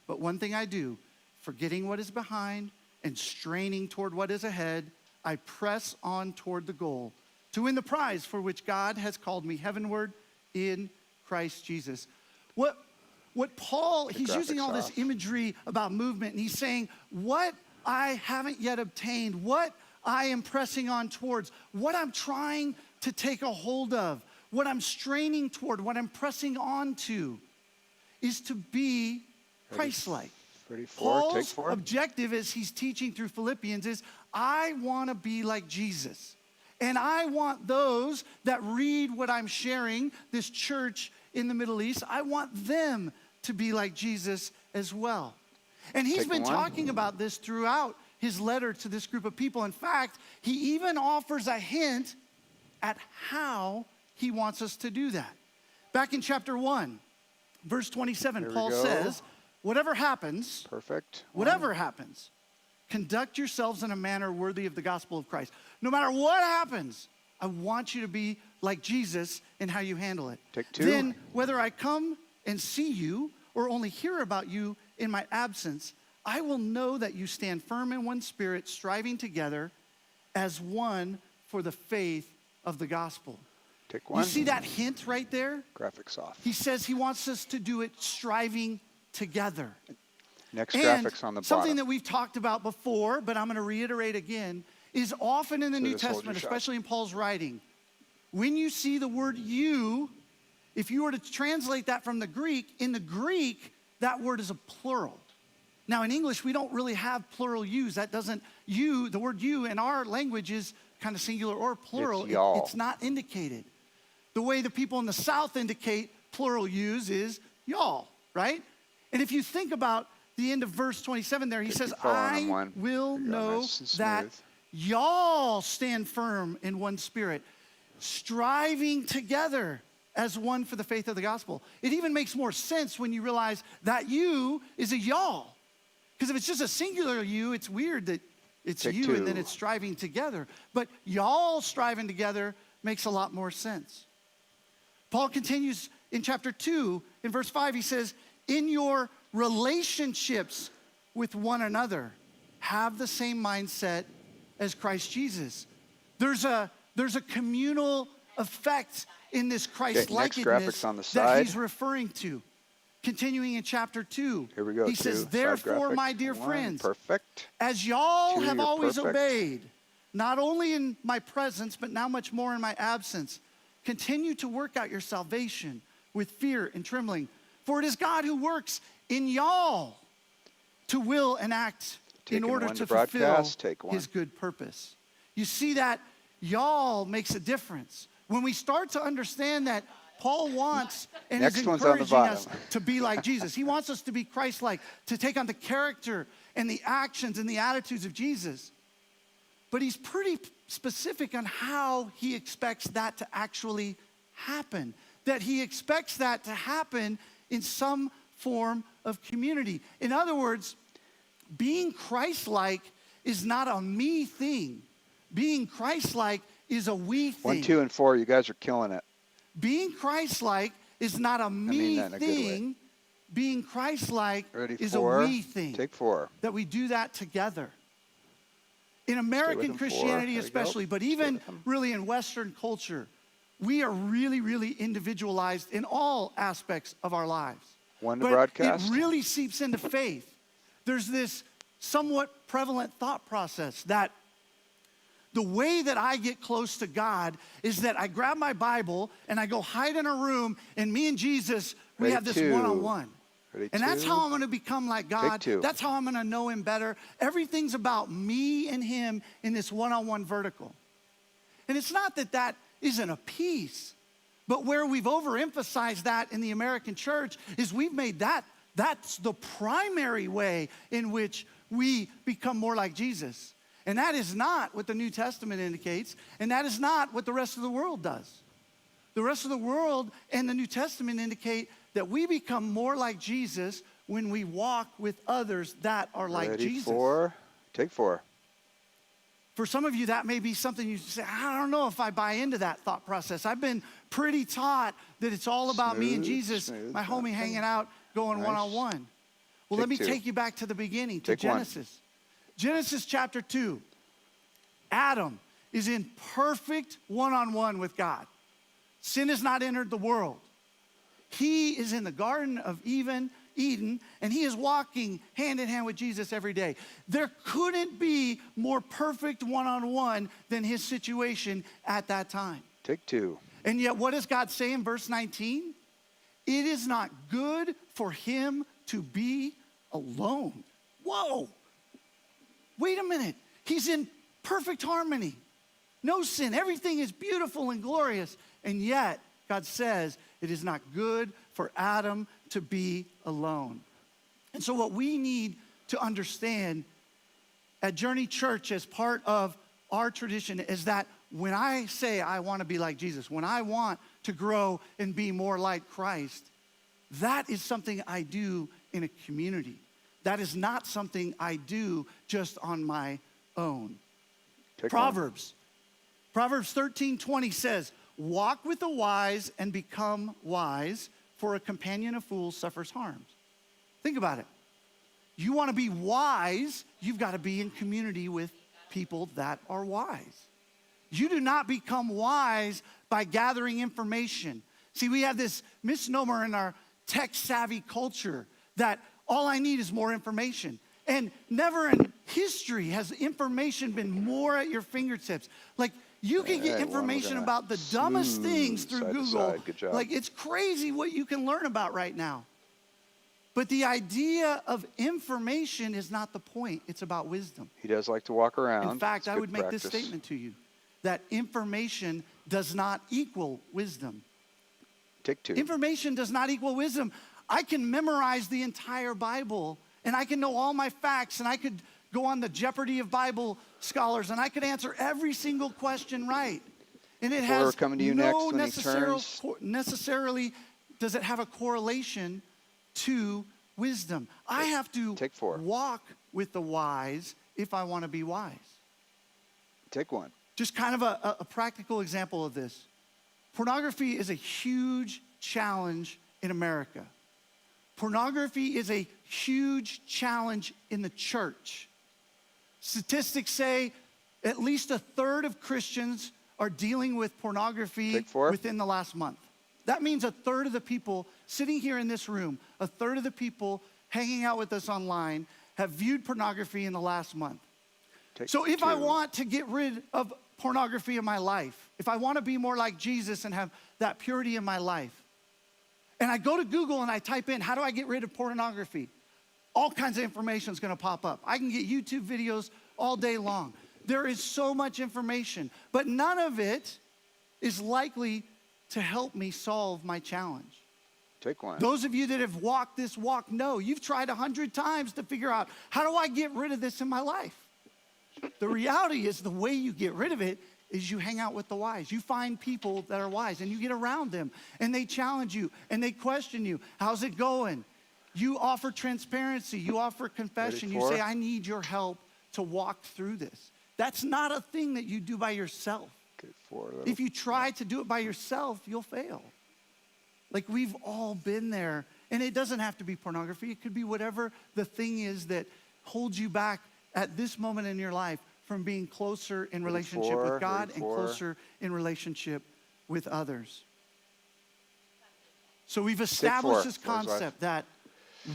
but one thing I do, forgetting what is behind and straining toward what is ahead, I press on toward the goal to win the prize for which God has called me heavenward in Christ Jesus. What Paul, he's using all this imagery about movement, and he's saying, what I haven't yet obtained, what I am pressing on towards, what I'm trying to take a hold of, what I'm straining toward, what I'm pressing on to, is to be Christ-like. 34, take Paul's 4. objective as he's teaching through Philippians is, I want to be like Jesus. And I want those that read what I'm sharing, this church in the Middle East, I want them to be like Jesus as well. And he's been talking about this throughout his letter to this group of people. In fact, he even offers a hint at how he wants us to do that. Back in chapter 1, verse 27, Paul says, whatever happens, whatever happens, conduct yourselves in a manner worthy of the gospel of Christ. No matter what happens, I want you to be like Jesus in how you handle it. Take 2. Then, whether I come and see you or only hear about you in my absence, I will know that you stand firm in one spirit, striving together as one for the faith of the gospel. Take 1. You see that hint right there? Graphics off. He says he wants us to do it striving together. Next And graphics on the something bottom. that we've talked about before, but I'm going to reiterate again, is often in the New just hold Testament, your shot. especially in Paul's writing, when you see the word you, if you were to translate that from the Greek, in the Greek, that word is a plural. Now, in English, we don't really have plural yous. That doesn't, you, the word you in our language is kind of singular or plural. It's y'all. It's not indicated. The way the people in the South indicate plural yous is y'all, right? And if you think about the end of verse 27 there, he says, I will know that y'all stand firm in one spirit, striving together as one for the faith of the gospel. It even makes more sense when you realize that you is a y'all. Because if it's just a singular you, it's weird that it's Take you 2. and then it's striving together. But y'all striving together makes a lot more sense. Paul continues in chapter 2, in verse 5, he says, in your relationships with one another, have the same mindset as Christ Jesus. There's a communal effect in this Christ-likeness on the that side. he's referring to. Continuing in chapter 2, Here we go. he says, Side therefore, graphic. my dear 1, friends, perfect. as y'all 2, have you're always perfect. obeyed, not only in my presence, but now much more in my absence, continue to work out your salvation with fear and trembling. For it is God who works in y'all to will and act in Taking order 1 to to broadcast, fulfill take 1. his good purpose. You see that y'all makes a difference. When we start to understand that Paul wants and Next is one's on the encouraging us bottom. to be like Jesus. He wants us to be Christ-like, to take on the character and the actions and the attitudes of Jesus. But he's pretty specific on how he expects that to actually happen. That he expects that to happen in some form of community. In other words, being Christ-like is not a me thing. Being Christ-like is a we thing. 1, 2, and 4, you guys are killing it. Being Christ-like is not a me that in a good way. thing. Being Christ-like Ready, is 4. a we thing. Take 4. That we do that together. In with American them, 4. Christianity There you especially, go. but Stay even with them. really in Western culture, we are really, really individualized in all aspects of our lives. One to But broadcast. it really seeps into faith. There's this somewhat prevalent thought process that the way that I get close to God is that I grab my Bible and I go hide in a room, and me and Jesus, we Ready, have this 2. one-on-one. Ready, And that's 2. how I'm going to become like God. 2. That's how I'm going to know him better. Everything's about me and him in this one-on-one vertical. And it's not that that isn't a piece, but where we've overemphasized that in the American church is we've made that's the primary way in which we become more like Jesus. And that is not what the New Testament indicates, and that is not what the rest of the world does. The rest of the world and the New Testament indicate that we become more like Jesus when we walk with others that are like Ready, Jesus. 4. Take 4. For some of you, that may be something you say, I don't know if I buy into that thought process. I've been pretty taught that it's all about me and Smooth, Jesus, smooth, my homie okay. hanging out, going Nice. one-on-one. Well, Take let me 2. take you back to the beginning, to Take 1. Genesis. Genesis chapter 2. Adam is in perfect one-on-one with God. Sin has not entered the world. He is in the Garden of Eden, and he is walking hand in hand with Jesus every day. There couldn't be more perfect one-on-one than his situation at that time. Take 2. And yet, what does God say in verse 19? It is not good for him to be alone. Whoa. Wait a minute. He's in perfect harmony. No sin. Everything is beautiful and glorious. And yet, God says it is not good for Adam to be alone. And so what we need to understand at Journey Church as part of our tradition is that when I say I want to be like Jesus, when I want to grow and be more like Christ, that is something I do in a community. That is not something I do just on my own. Take 1. Proverbs 13:20 says, walk with the wise and become wise, for a companion of fools suffers harms. Think about it. You want to be wise, you've got to be in community with people that are wise. You do not become wise by gathering information. See, we have this misnomer in our tech-savvy culture that all I need is more information. And never in history has information been more at your fingertips. Like, you can get information about the dumbest things through side to Google. side. Good job. Like, it's crazy what you can learn about right now. But the idea of information is not the point. It's about wisdom. He does like to walk around. In fact, It's I good would make this practice. statement to you, that information does not equal wisdom. Take 2. Information does not equal wisdom. I can memorize the entire Bible, and I can know all my facts, and I could go on the Jeopardy of Bible scholars, and I could answer every single question right. And it We're has coming to you next no when he turns. necessarily does it have a correlation to wisdom. I have to Take 4. walk with the wise if I want to be wise. Take 1. Just kind of a practical example of this. Pornography is a huge challenge in America. Pornography is a huge challenge in the church. Statistics say at least a third of Christians are dealing with pornography Take 4. within the last month. That means a third of the people sitting here in this room, a third of the people hanging out with us online have viewed pornography in the last month. Take So if I 2. want to get rid of pornography in my life, if I want to be more like Jesus and have that purity in my life, and I go to Google and I type in, how do I get rid of pornography? All kinds of information is going to pop up. I can get YouTube videos all day long. There is so much information, but none of it is likely to help me solve my challenge. Take 1. Those of you that have walked this walk know you've tried 100 times to figure out, how do I get rid of this in my life? The reality is the way you get rid of it is you hang out with the wise. You find people that are wise and you get around them and they challenge you and they question you. How's it going? You offer transparency. You offer confession. You say, I need your help to walk through this. That's not a thing that you do by yourself. Okay, 4. If you try to do it by yourself, you'll fail. Like, we've all been there. And it doesn't have to be pornography. It could be whatever the thing is that holds you back at this moment in your life from being closer in relationship with God and closer in relationship with others. So we've established this concept that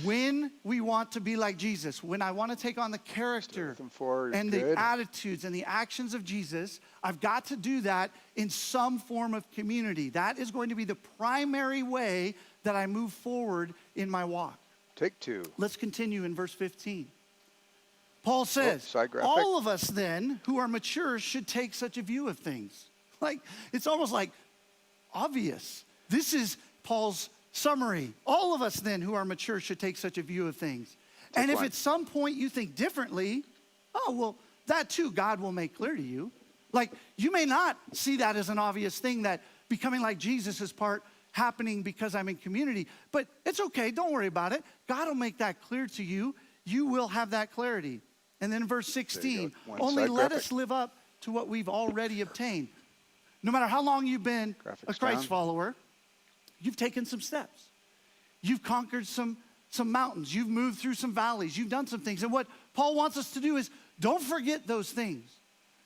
when we want to be like Jesus, when I want to take on the character and the attitudes and the actions of Jesus, I've got to do that in some form of community. That is going to be the primary way that I move forward in my walk. Take 2. Let's continue in verse 15. Paul says, all of us then who are mature should take such a view of things. Like, it's almost like obvious. This is Paul's summary. All of us then who are mature should take such a view of things. And if at some point you think differently, oh, well, that too God will make clear to you. Like, you may not see that as an obvious thing, that becoming like Jesus is part happening because I'm in community, but it's okay, don't worry about it. God will make that clear to you. You will have that clarity. And then verse 16, only let us live up to what we've already obtained. No matter how long you've been a Christ follower, you've taken some steps. You've conquered some mountains. You've moved through some valleys. You've done some things. And what Paul wants us to do is don't forget those things.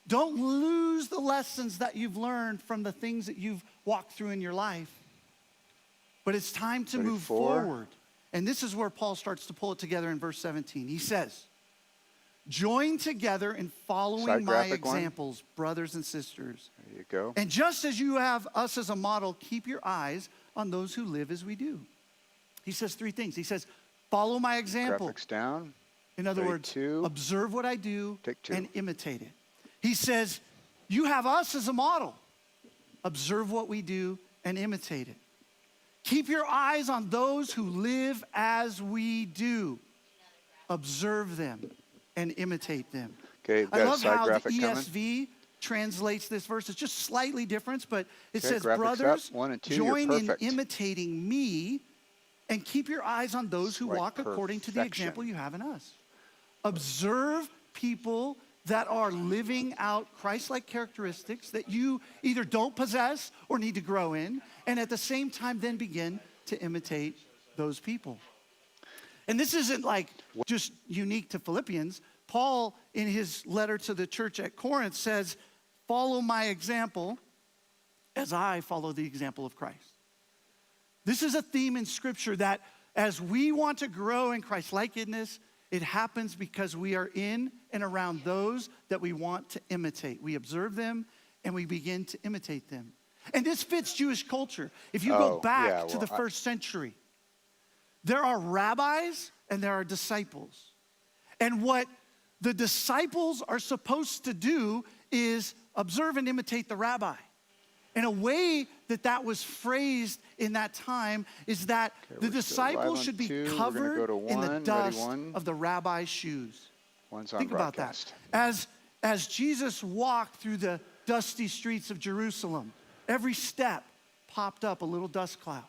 Don't lose the lessons that you've learned from the things that you've walked through in your life. But it's time to move forward. And this is where Paul starts to pull it together in verse 17. He says, join together in following my examples, brothers and sisters. There you go. And just as you have us as a model, keep your eyes on those who live as we do. He says 3 things. He says, follow my example. Graphics down. In other words, observe what I do and imitate it. He says, you have us as a model. Observe what we do and imitate it. Keep your eyes on those who live as we do. Observe them and imitate them. Okay, I love how the ESV translates this verse. It's just slightly different, but it says, brothers, 1 and 2, join in imitating me and keep your eyes on those who walk according to the example you have in us. Observe people that are living out Christ-like characteristics that you either don't possess or need to grow in, and at the same time then begin to imitate those people. And this isn't like just unique to Philippians. Paul, in his letter to the church at Corinth, says, follow my example as I follow the example of Christ. This is a theme in Scripture that as we want to grow in Christ-likeness, it happens because we are in and around those that we want to imitate. We observe them and we begin to imitate them. And this fits Jewish culture. If you go back to the first century, there are rabbis and there are disciples. And what the disciples are supposed to do is observe and imitate the rabbi. And a way that that was phrased in that time is that the disciples should be covered in the dust of the rabbi's shoes. Think about that. As Jesus walked through the dusty streets of Jerusalem, every step popped up a little dust cloud.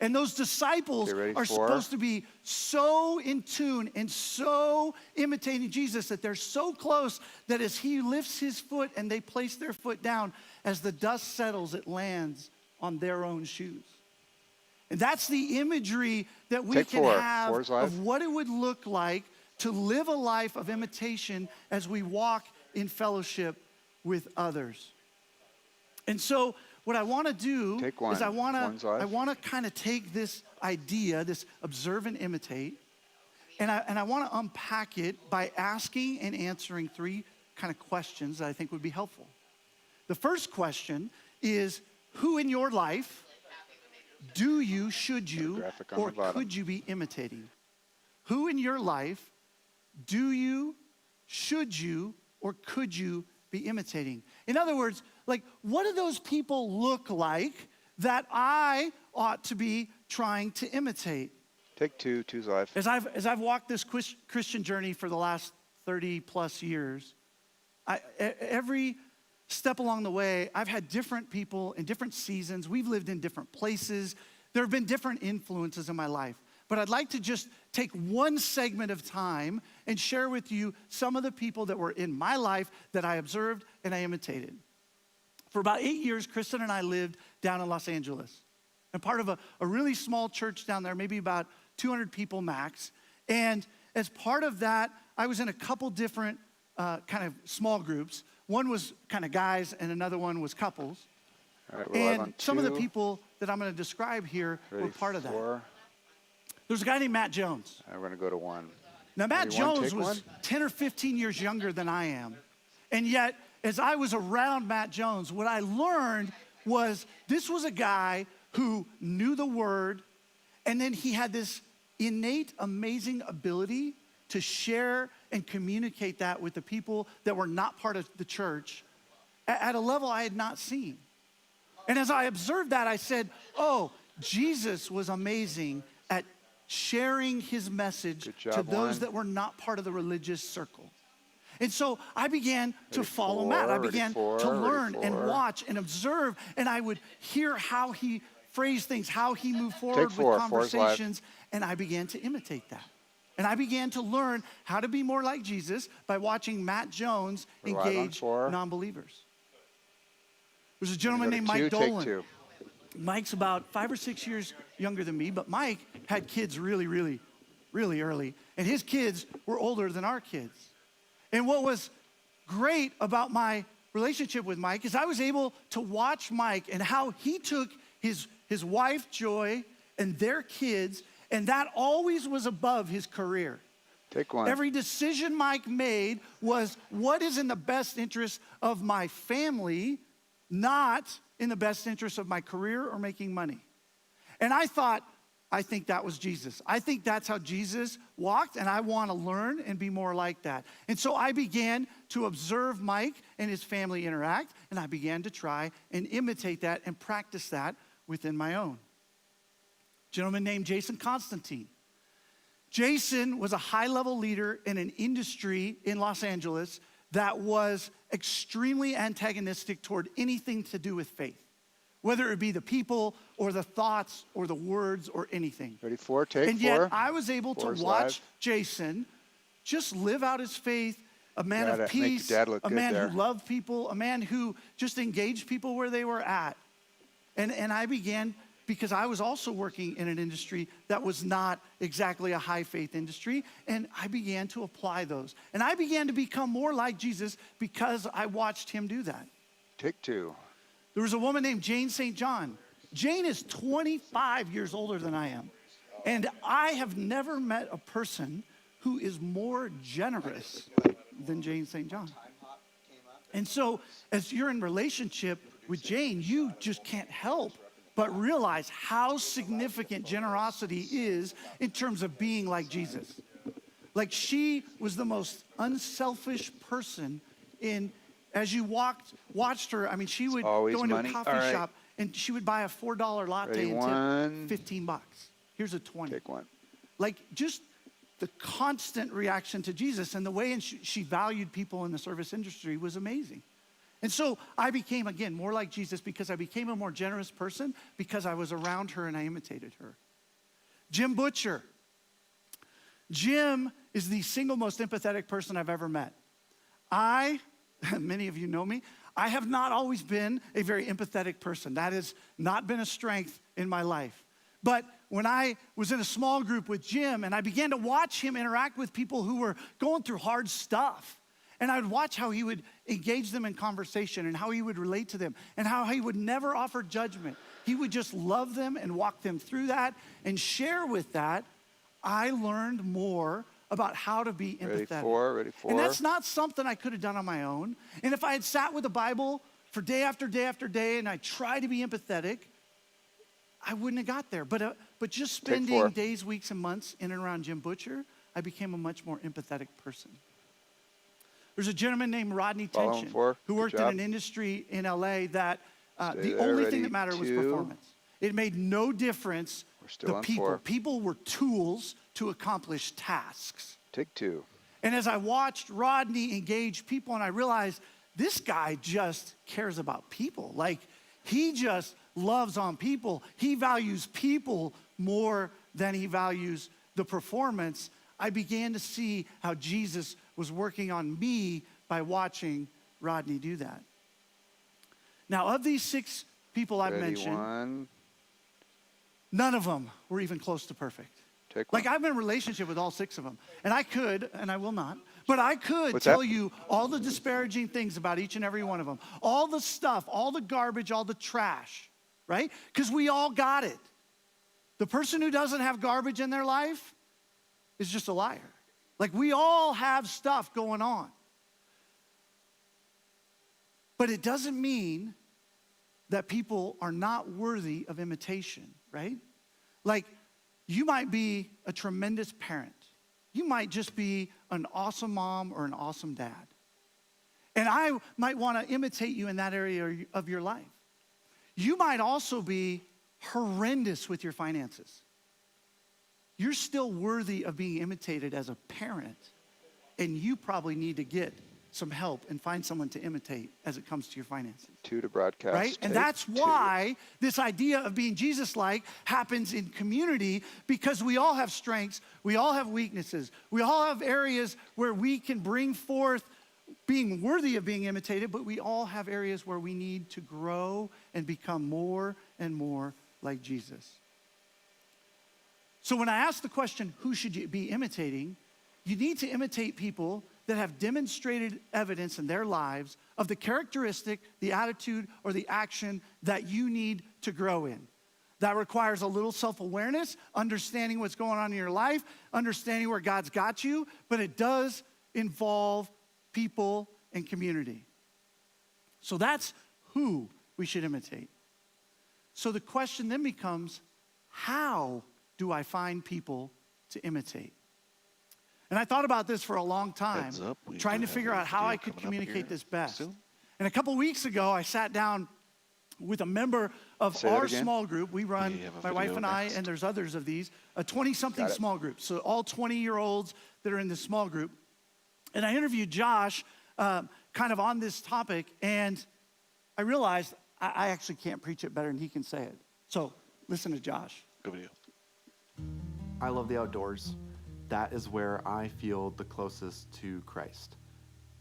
And those disciples are supposed to be so in tune and so imitating Jesus that they're so close that as he lifts his foot and they place their foot down, as the dust settles, it lands on their own shoes. And that's the imagery that we can have of what it would look like to live a life of imitation as we walk in fellowship with others. And so what I want to do is I want to kind of take this idea, this observe and imitate, and I want to unpack it by asking and answering 3 kind of questions that I think would be helpful. The first question is, who in your life do you, should you, or could you be imitating? Who in your life do you, should you, or could you be imitating? In other words, like, what do those people look like that I ought to be trying to imitate? Take 2, 2's live. As I've walked this Christian journey for the last 30 plus years, every step along the way, I've had different people in different seasons. We've lived in different places. There have been different influences in my life. but I'd like to just take one segment of time and share with you some of the people that were in my life that I observed and I imitated. For about 8 years, Kristen and I lived down in Los Angeles, and part of a really small church down there, maybe about 200 people max. And as part of that, I was in a couple different kind of small groups. One was kind of guys, and another one was couples. All right, we're live on And some of the 2. people that I'm going to describe here Ready, were part of that. 4. There's a guy named Matt Jones. We're going to go to 1. Now, Matt Ready, 1, Jones take was 1. 10 or 15 years younger than I am. And yet, as I was around Matt Jones, what I learned was this was a guy who knew the word, and then he had this innate, amazing ability to share and communicate that with the people that were not part of the church at a level I had not seen. And as I observed that, I said, oh, Jesus was amazing at sharing his message Good job, to those 1. that were not part of the religious circle. And so I began to Ready, follow 4, Matt. I ready, began 4, to ready, learn and 4. watch and observe, and I would hear how he phrased things, how he moved forward Take 4, with 4 is live. conversations, and I began to imitate that. And I began to learn how to be more like Jesus by watching Matt Jones We're live on engage 4. non-believers. There's a gentleman Go to named 2, Mike take Dolan. 2. Mike's about 5 or 6 years younger than me, but Mike had kids really early, and his kids were older than our kids. And what was great about my relationship with Mike is I was able to watch Mike and how he took his wife, Joy, and their kids, and that always was above his career. Take 1. Every decision Mike made was what is in the best interest of my family, not in the best interest of my career or making money. And I thought, I think that was Jesus. I think that's how Jesus walked, and I want to learn and be more like that. And so I began to observe Mike and his family interact, and I began to try and imitate that and practice that within my own. A gentleman named Jason Constantine. Jason was a high-level leader in an industry in Los Angeles that was extremely antagonistic toward anything to do with faith, whether it be the people or the thoughts or the words or anything. Ready, 4, take 4. And yet I was able to 4 is watch live. Jason just live out his faith, a man Got of it. Make peace, your dad look a good man there. who loved people, a man who just engaged people where they were at. And I began, because I was also working in an industry that was not exactly a high faith industry, and I began to apply those. And I began to become more like Jesus because I watched him do that. Take 2. There was a woman named Jane St. John. Jane is 25 years older than I am. And I have never met a person who is more generous than Jane St. John. And so as you're in relationship with Jane, you just can't help but realize how significant generosity is in terms of being like Jesus. Like, she was the most unselfish person in, as you watched her, I mean, she would always go into money. a coffee All right. shop and she would buy a $4 latte Ready, and 1. tip $15. Here's a 20. Take 1. Like, just the constant reaction to Jesus and the way she valued people in the service industry was amazing. And so I became, again, more like Jesus because I became a more generous person because I was around her and I imitated her. Jim Butcher. Jim is the single most empathetic person I've ever met. Many of you know me, I have not always been a very empathetic person. That has not been a strength in my life. But when I was in a small group with Jim and I began to watch him interact with people who were going through hard stuff, and I would watch how he would engage them in conversation and how he would relate to them and how he would never offer judgment. He would just love them and walk them through that and share with that. I learned more about how to be empathetic. Ready, 4. And that's not something I could have done on my own. And if I had sat with the Bible for day after day after day and I tried to be empathetic, I wouldn't have got there. But just spending days, weeks, and months in and around Jim Butcher, I became a much more empathetic person. There's a gentleman named Rodney Tension who worked in an industry in LA that the only thing that mattered was performance. It made no difference the people. 4. People were tools to accomplish tasks. Take 2. And as I watched Rodney engage people, and I realized this guy just cares about people. Like, he just loves on people. He values people more than he values the performance, I began to see how Jesus was working on me by watching Rodney do that. Now, of these 6 people I've Ready, mentioned, one. none of them were even close to perfect. Take Like, one. I'm in a relationship with all 6 of them. And I could, and I will not, but I could What's tell that? you all the disparaging things about each and every one of them. All the stuff, all the garbage, all the trash, right? Because we all got it. The person who doesn't have garbage in their life is just a liar. Like, we all have stuff going on. But it doesn't mean that people are not worthy of imitation, right? Like, you might be a tremendous parent. You might just be an awesome mom or an awesome dad. And I might want to imitate you in that area of your life. You might also be horrendous with your finances. You're still worthy of being imitated as a parent, and you probably need to get some help and find someone to imitate as it comes to your finances. 2 to broadcast. Right? And Take that's 2. why this idea of being Jesus-like happens in community, because we all have strengths, we all have weaknesses, we all have areas where we can bring forth being worthy of being imitated, but we all have areas where we need to grow and become more and more like Jesus. So when I ask the question, who should you be imitating? You need to imitate people that have demonstrated evidence in their lives of the characteristic, the attitude, or the action that you need to grow in. That requires a little self-awareness, understanding what's going on in your life, understanding where God's got you, but it does involve people and community. So that's who we should imitate. So the question then becomes, how do I find people to imitate? And I thought about this for a long time, Heads up, we trying do to have figure a out how video I could coming up communicate here this best. soon. And a couple weeks ago, I sat down with a member of Say that our again? small group. We run, We have a my wife video and I, next. and there's others of these, a 20-something Got it. small group. So all 20-year-olds that are in this small group. And I interviewed Josh kind of on this topic, and I realized I actually can't preach it better than he can say it. So listen to Josh. Good video. I love the outdoors. That is where I feel the closest to Christ.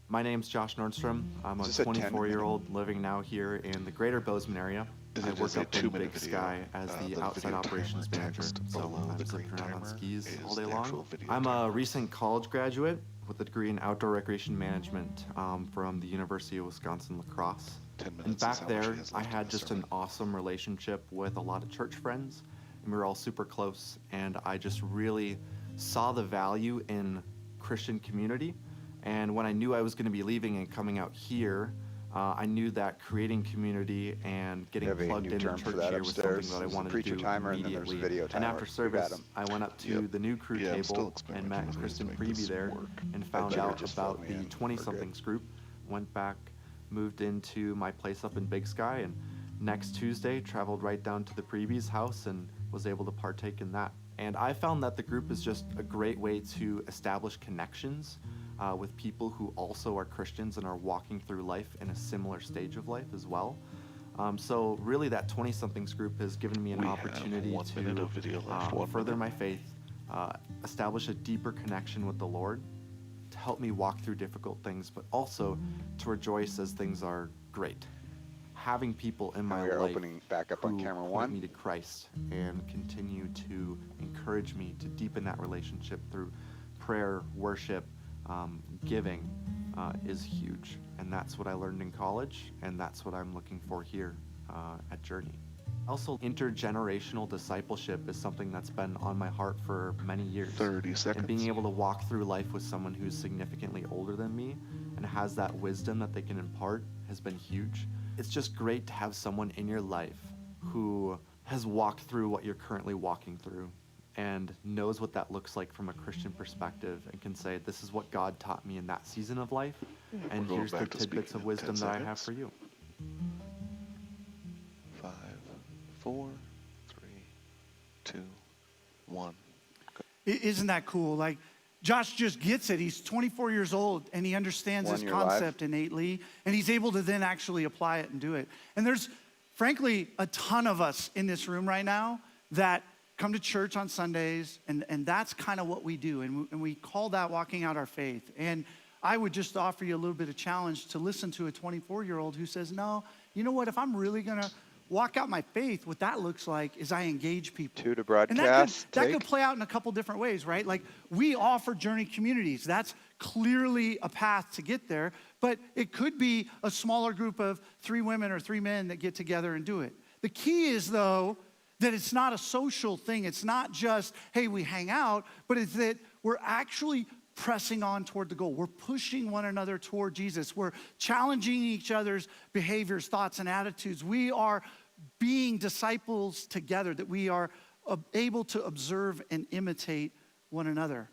My name's Josh Nordstrom. I'm a Is this a 24-year-old living now here in the greater Bozeman area. This I is work a up in 2-minute Big video. Sky as the The outside video operations timer manager, text so below I'm the zipping green around on timer skis is all day the actual long. video I'm a timer. recent college graduate with a degree in outdoor recreation management from the University of Wisconsin-La Crosse. 10 And minutes is back how much there, he has I left in had the just sermon. an awesome relationship with a lot of church friends, and we were all super close, and I just really saw the value in Christian community. And when I knew I was going to be leaving and coming out here, I knew that creating community and getting We have a plugged new into term for church that here was upstairs. something that I There's a wanted to preacher do timer, and then there's a immediately. video And timer. after We got service, 'em. I went up to the new crew Yeah, I'm still table and experimenting met with ways Kristen to make Preby this there work. and That found Jared out just about filled me the in. 20-somethings group. Went back, moved into my place up in Big Sky, and next Tuesday traveled right down to the Preby's house and was able to partake in that. And I found that the group is just a great way to establish connections with people who also are Christians and are walking through life in a similar stage of life as well. So really that 20-somethings group has given me an We have opportunity 1 minute of video left, 1 further minute. my faith, establish a deeper connection with the Lord, to help me walk through difficult things, but also to rejoice as things are great. Having people in my we are life opening back up on who camera point 1. me to Christ and continue to encourage me to deepen that relationship through prayer, worship, giving is huge. And that's what I learned in college, and that's what I'm looking for here at Journey. Also, intergenerational discipleship is something that's been on my heart for many years. 30 seconds. And being able to walk through life with someone who's significantly older than me and has that wisdom that they can impart has been huge. It's just great to have someone in your life who has walked through what you're currently walking through and knows what that looks like from a Christian perspective and can say, this is what God taught me in that season of life, and We're going here's the back to tidbits speaking of in 10 wisdom that I have seconds. for you. 5, 4, 3, 2, 1. Isn't that cool? Like, Josh just gets it. He's 24 years old, and he understands 1 this year live. concept innately, and he's able to then actually apply it and do it. And there's, frankly, a ton of us in this room right now that come to church on Sundays, and that's kind of what we do. And we call that walking out our faith. And I would just offer you a little bit of challenge to listen to a 24-year-old who says, no, you know what, if I'm really going to walk out my faith, what that looks like is I engage people. 2 to And broadcast. that could play out in a couple different ways, right? Like we offer Journey Communities. That's clearly a path to get there, but it could be a smaller group of 3 women or 3 men that get together and do it. The key is, though, that it's not a social thing. It's not just, hey, we hang out, but it's that we're actually pressing on toward the goal. We're pushing one another toward Jesus. We're challenging each other's behaviors, thoughts, and attitudes. We are being disciples together, that we are able to observe and imitate one another.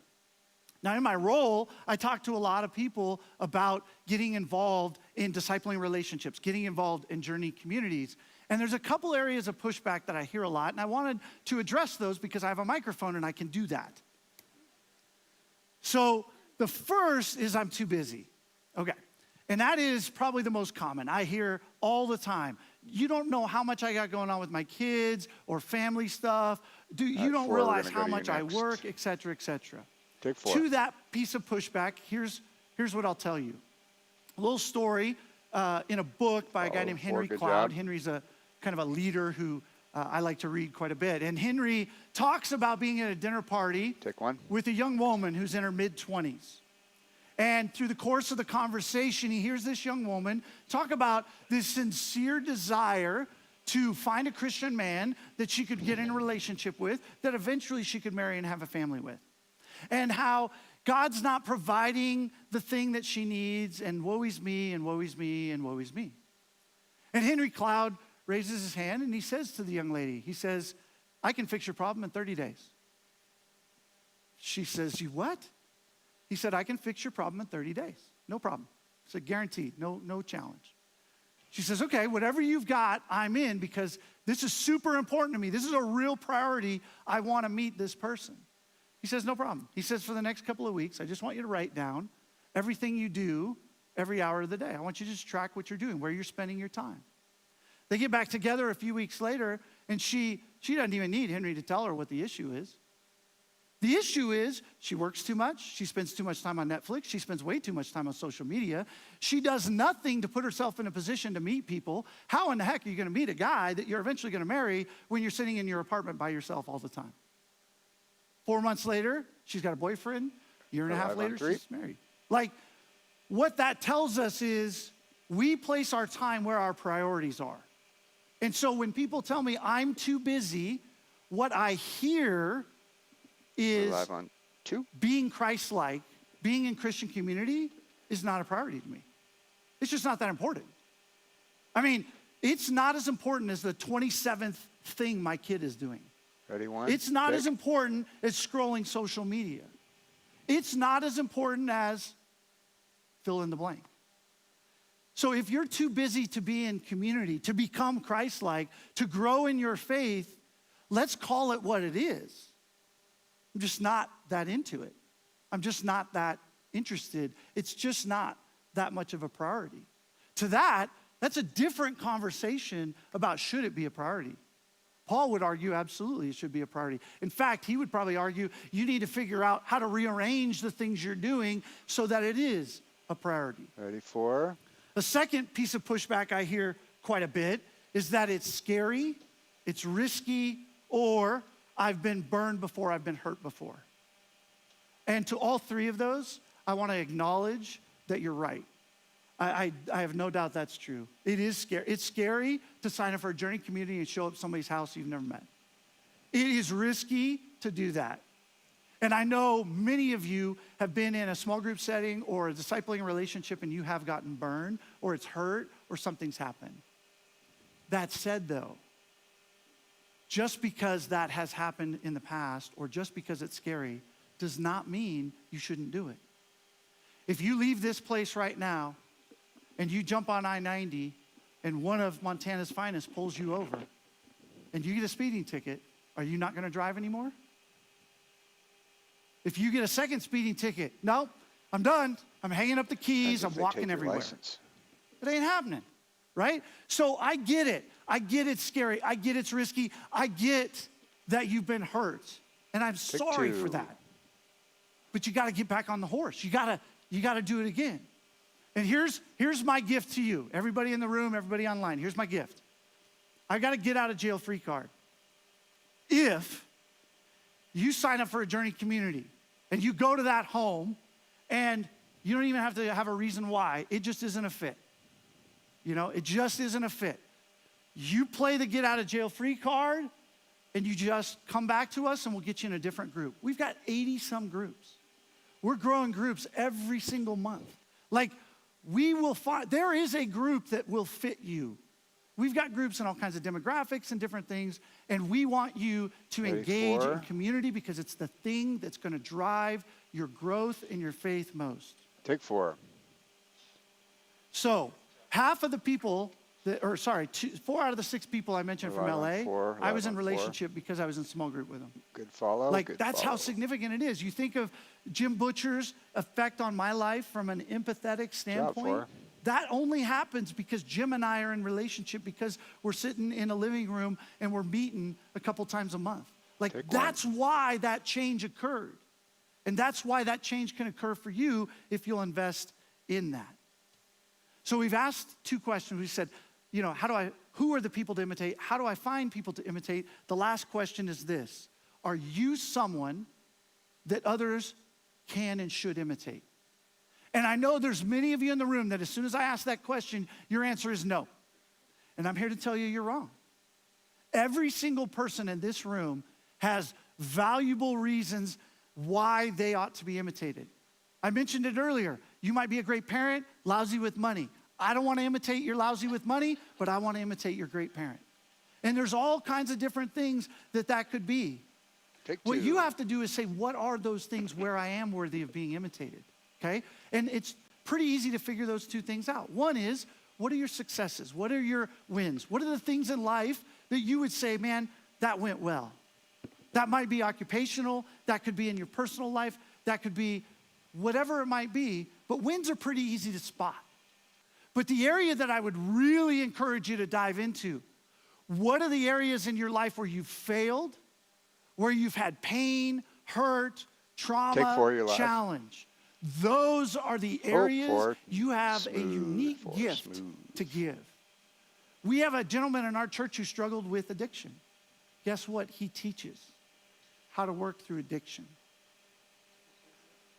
Now, in my role, I talk to a lot of people about getting involved in discipling relationships, getting involved in Journey Communities. And there's a couple areas of pushback that I hear a lot, and I wanted to address those because I have a microphone and I can do that. So the first is I'm too busy. Okay. And that is probably the most common. I hear all the time, you don't know how much I got going on with my kids or family stuff. You don't realize how much I work, et cetera, et cetera. Take 4. To that piece of pushback, here's what I'll tell you. A little story in a book by a guy named Henry Cloud. Henry's a kind of a leader who I like to read quite a bit. And Henry talks about being at a dinner party with a young woman who's in her mid-20s. And through the course of the conversation, he hears this young woman talk about this sincere desire to find a Christian man that she could get in a relationship with, that eventually she could marry and have a family with. And how God's not providing the thing that she needs, and woe is me, and woe is me, and woe is me. And Henry Cloud raises his hand and he says to the young lady, he says, I can fix your problem in 30 days. She says, you what? He said, I can fix your problem in 30 days. No problem. It's a guaranteed, no challenge. She says, okay, whatever you've got, I'm in, because this is super important to me. This is a real priority. I want to meet this person. He says, no problem. He says, for the next couple of weeks, I just want you to write down everything you do every hour of the day. I want you to just track what you're doing, where you're spending your time. They get back together a few weeks later, and she doesn't even need Henry to tell her what the issue is. The issue is she works too much. She spends too much time on Netflix. She spends way too much time on social media. She does nothing to put herself in a position to meet people. How in the heck are you going to meet a guy that you're eventually going to marry when you're sitting in your apartment by yourself all the time? 4 months later, she's got a boyfriend. A year and a half later, she's married. Like, what that tells us is we place our time where our priorities are. And so when people tell me I'm too busy, what I hear is being Christ-like, being in Christian community is not a priority to me. It's just not that important. I mean, it's not as important as the 27th thing my kid is doing. Ready, one? It's not as important as scrolling social media. It's not as important as fill in the blank. So if you're too busy to be in community, to become Christ-like, to grow in your faith, let's call it what it is. I'm just not that into it. I'm just not that interested. It's just not that much of a priority. To that's a different conversation about should it be a priority. Paul would argue absolutely it should be a priority. In fact, he would probably argue you need to figure out how to rearrange the things you're doing so that it is a priority. Ready, 4. The second piece of pushback I hear quite a bit is that it's scary, it's risky, or I've been burned before, I've been hurt before. And to all 3 of those, I want to acknowledge that you're right. I have no doubt that's true. It is scary. It's scary to sign up for a Journey Community and show up at somebody's house you've never met. It is risky to do that. And I know many of you have been in a small group setting or a discipling relationship and you have gotten burned or it's hurt or something's happened. That said, though, just because that has happened in the past or just because it's scary does not mean you shouldn't do it. If you leave this place right now and you jump on I-90 and one of Montana's finest pulls you over and you get a speeding ticket, are you not going to drive anymore? If you get a second speeding ticket, nope, I'm done. I'm hanging up the keys. I'm walking everywhere. It ain't happening, right? So I get it. I get it's scary. I get it's risky. I get that you've been hurt. And I'm sorry for two. that. But you got to get back on the horse. You got to do it again. And here's my gift to you. Everybody in the room, everybody online, here's my gift. I got a get out of jail free card. If you sign up for a Journey community and you go to that home and you don't even have to have a reason why, it just isn't a fit. You know, it just isn't a fit. You play the get out of jail free card and you just come back to us and we'll get you in a different group. We've got 80 some groups. We're growing groups every single month. Like, we will find, there is a group that will fit you. We've got groups in all kinds of demographics and different things, and we want you to engage in community because it's the thing that's going to drive your growth in your faith most. Take 4. So, half of the people, 4 out of the 6 people I mentioned from LA, I was in relationship because I was in small group with them. Good follow. Like, good that's follow. how significant it is. You think of Jim Butcher's effect on my life from an empathetic standpoint. That only happens because Jim and I are in relationship because we're sitting in a living room and we're meeting a couple times a month. Like, that's why that change occurred. And that's why that change can occur for you if you'll invest in that. So we've asked 2 questions. We said, you know, who are the people to imitate? How do I find people to imitate? The last question is this: are you someone that others can and should imitate? And I know there's many of you in the room that as soon as I ask that question, your answer is no. And I'm here to tell you you're wrong. Every single person in this room has valuable reasons why they ought to be imitated. I mentioned it earlier. You might be a great parent, lousy with money. I don't want to imitate your lousy with money, but I want to imitate your great parent. And there's all kinds of different things that could be. What you have to do is say, what are those things where I am worthy of being imitated? Okay? And it's pretty easy to figure those 2 things out. One is, what are your successes? What are your wins? What are the things in life that you would say, man, that went well? That might be occupational. That could be in your personal life. That could be whatever it might be. But wins are pretty easy to spot. But the area that I would really encourage you to dive into, what are the areas in your life where you've failed, where you've had pain, hurt, trauma, challenge? Those are the areas you have a unique gift to give. We have a gentleman in our church who struggled with addiction. Guess what? He teaches how to work through addiction.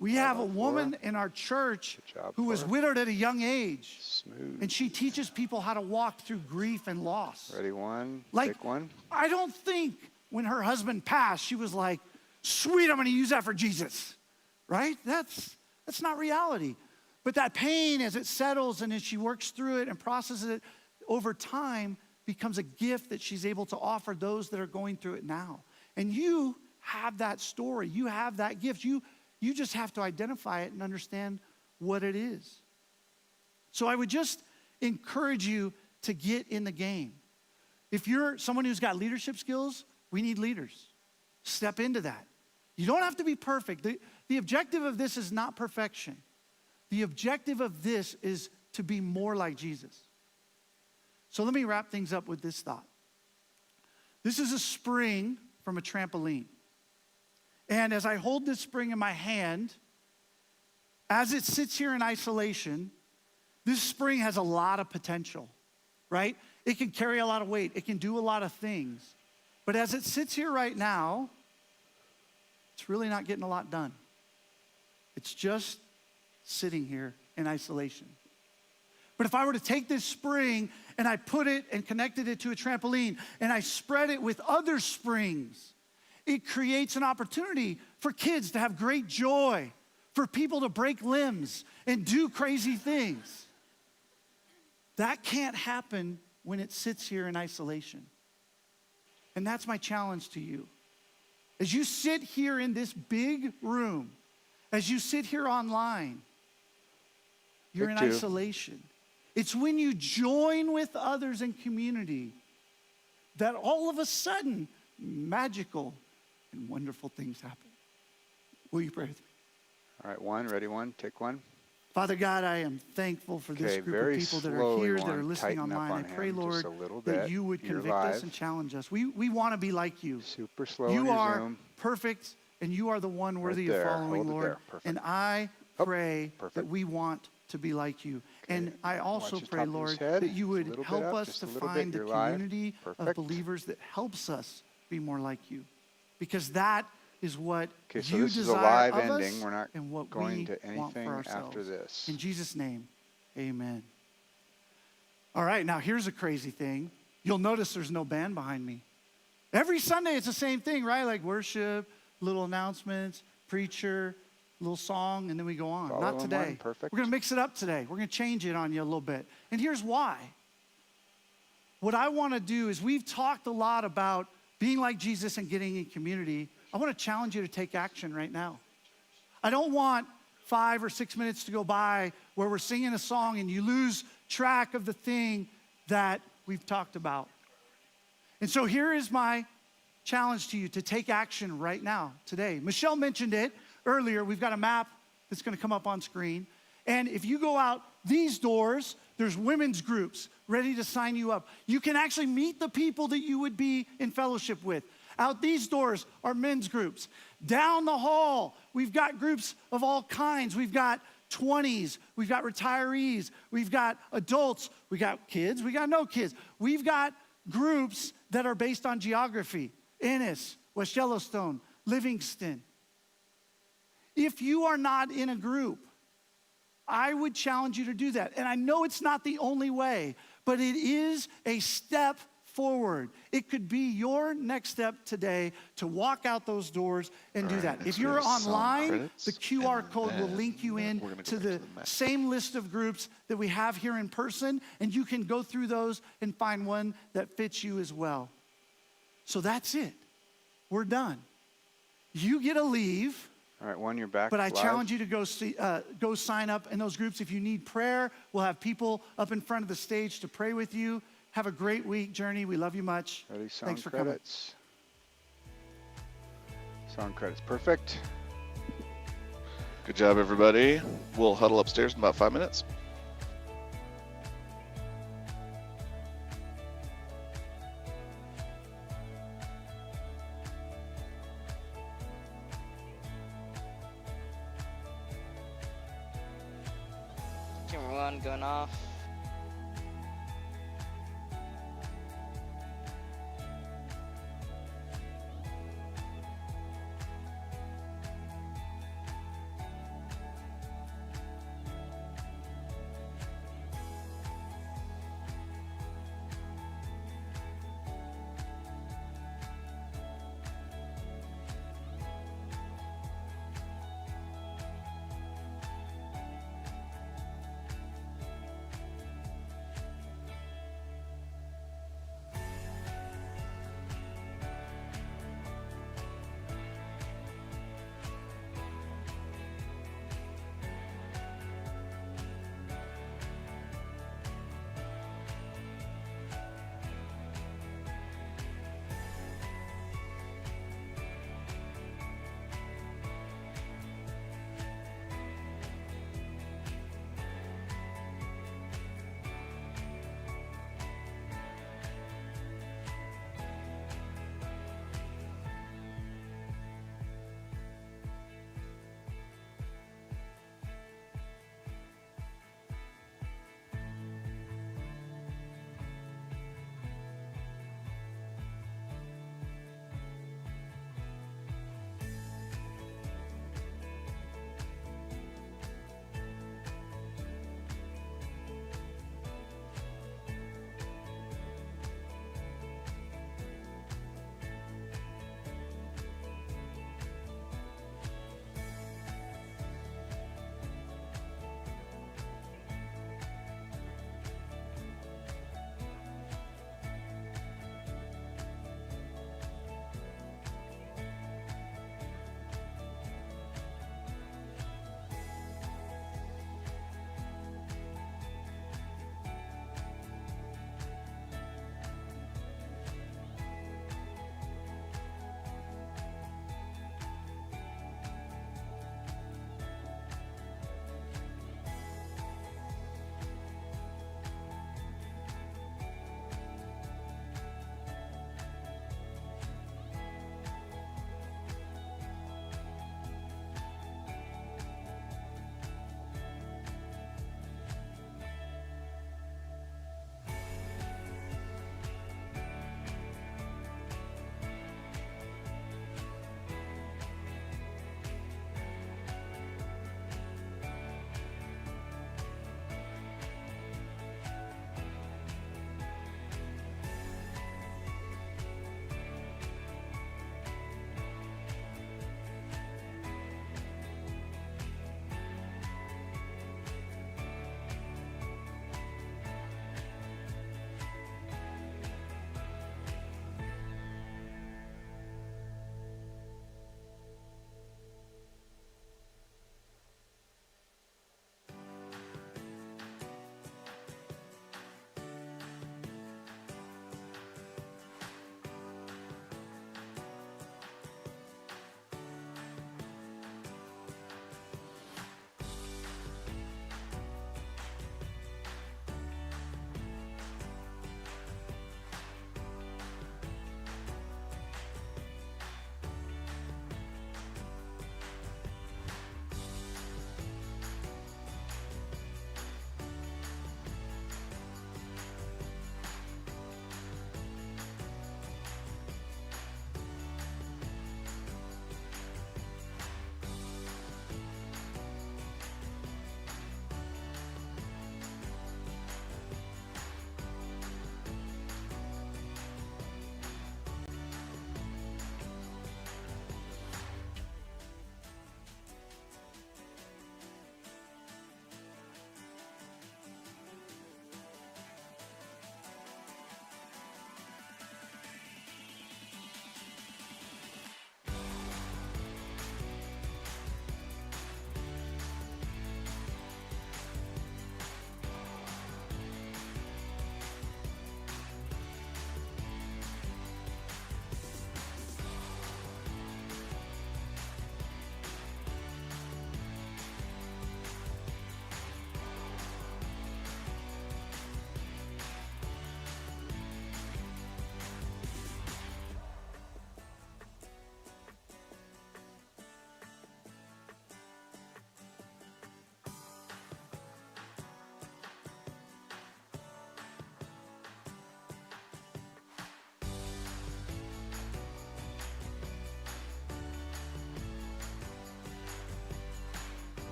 We have a woman in our church who was widowed at a young age. And she teaches people how to walk through grief and loss. Ready, 1, take 1. I don't think when her husband passed, she was like, sweet, I'm going to use that for Jesus. Right? That's not reality. But that pain, as it settles and as she works through it and processes it over time, becomes a gift that she's able to offer those that are going through it now. And you have that story. You have that gift. You just have to identify it and understand what it is. So I would just encourage you to get in the game. If you're someone who's got leadership skills, we need leaders. Step into that. You don't have to be perfect. The objective of this is not perfection. The objective of this is to be more like Jesus. So let me wrap things up with this thought. This is a spring from a trampoline. And as I hold this spring in my hand, as it sits here in isolation, this spring has a lot of potential, right? It can carry a lot of weight. It can do a lot of things. But as it sits here right now, it's really not getting a lot done. It's just sitting here in isolation. But if I were to take this spring and I put it and connected it to a trampoline and I spread it with other springs, it creates an opportunity for kids to have great joy, for people to break limbs and do crazy things. That can't happen when it sits here in isolation. And that's my challenge to you. As you sit here in this big room, as you sit here online, you're in isolation. It's when you join with others in community that all of a sudden magical and wonderful things happen. Will you pray with me? All right, 1, ready, 1, take 1. Father God, I am thankful for this Okay, group very of people that are slowly, here, that are Warren. listening Tighten up online. on I pray, him Lord, just a little that bit. you would You're convict us live. and challenge us. We want to be like you. Super slow on You your are Zoom. perfect, and you are the one worthy there. of following, Hold it Lord. there. Perfect. And I pray that perfect. we want to be like you. And I also Watch the pray, top of his Lord, head. that you Just a would little bit help up, us just to a little bit. find the You're live. community of Perfect. believers that helps us be more like you. Because that is what Okay, so you this is a desire live of ending. us We're not and what going we to want for anything ourselves. after this. In Jesus' name, amen. All right, now here's a crazy thing. You'll notice there's no band behind me. Every Sunday it's the same thing, right? Like worship, little announcements, preacher, little song, and then we go on. Follow Not him, today. Warren. Perfect. We're going to mix it up today. We're going to change it on you a little bit. And here's why. What I want to do is we've talked a lot about being like Jesus and getting in community. I want to challenge you to take action right now. I don't want 5 or 6 minutes to go by where we're singing a song and you lose track of the thing that we've talked about. And so here is my challenge to you to take action right now, today. Michelle mentioned it earlier. We've got a map that's going to come up on screen. And if you go out these doors, there's women's groups ready to sign you up. You can actually meet the people that you would be in fellowship with. Out these doors are men's groups. Down the hall, we've got groups of all kinds. We've got 20s, we've got retirees, we've got adults, we got kids, we got no kids. We've got groups that are based on geography. Ennis, West Yellowstone, Livingston. If you are not in a group, I would challenge you to do that. And I know it's not the only way, but it is a step forward. It could be your next step today to walk out those doors and do that. If you're online, the QR code will link you in to the same list of groups that we have here in person, and you can go through those and find one that fits you as well. So that's it. We're done. You get to leave. All right, Warren, you're back. But I live. challenge you to go sign up in those groups. If you need prayer, we'll have people up in front of the stage to pray with you. Have a great week, Journey. We love you much. Ready, sound Thanks for credits. Sound credits, perfect. Good job, everybody. We'll huddle upstairs in about 5 minutes. Camera 1 going off.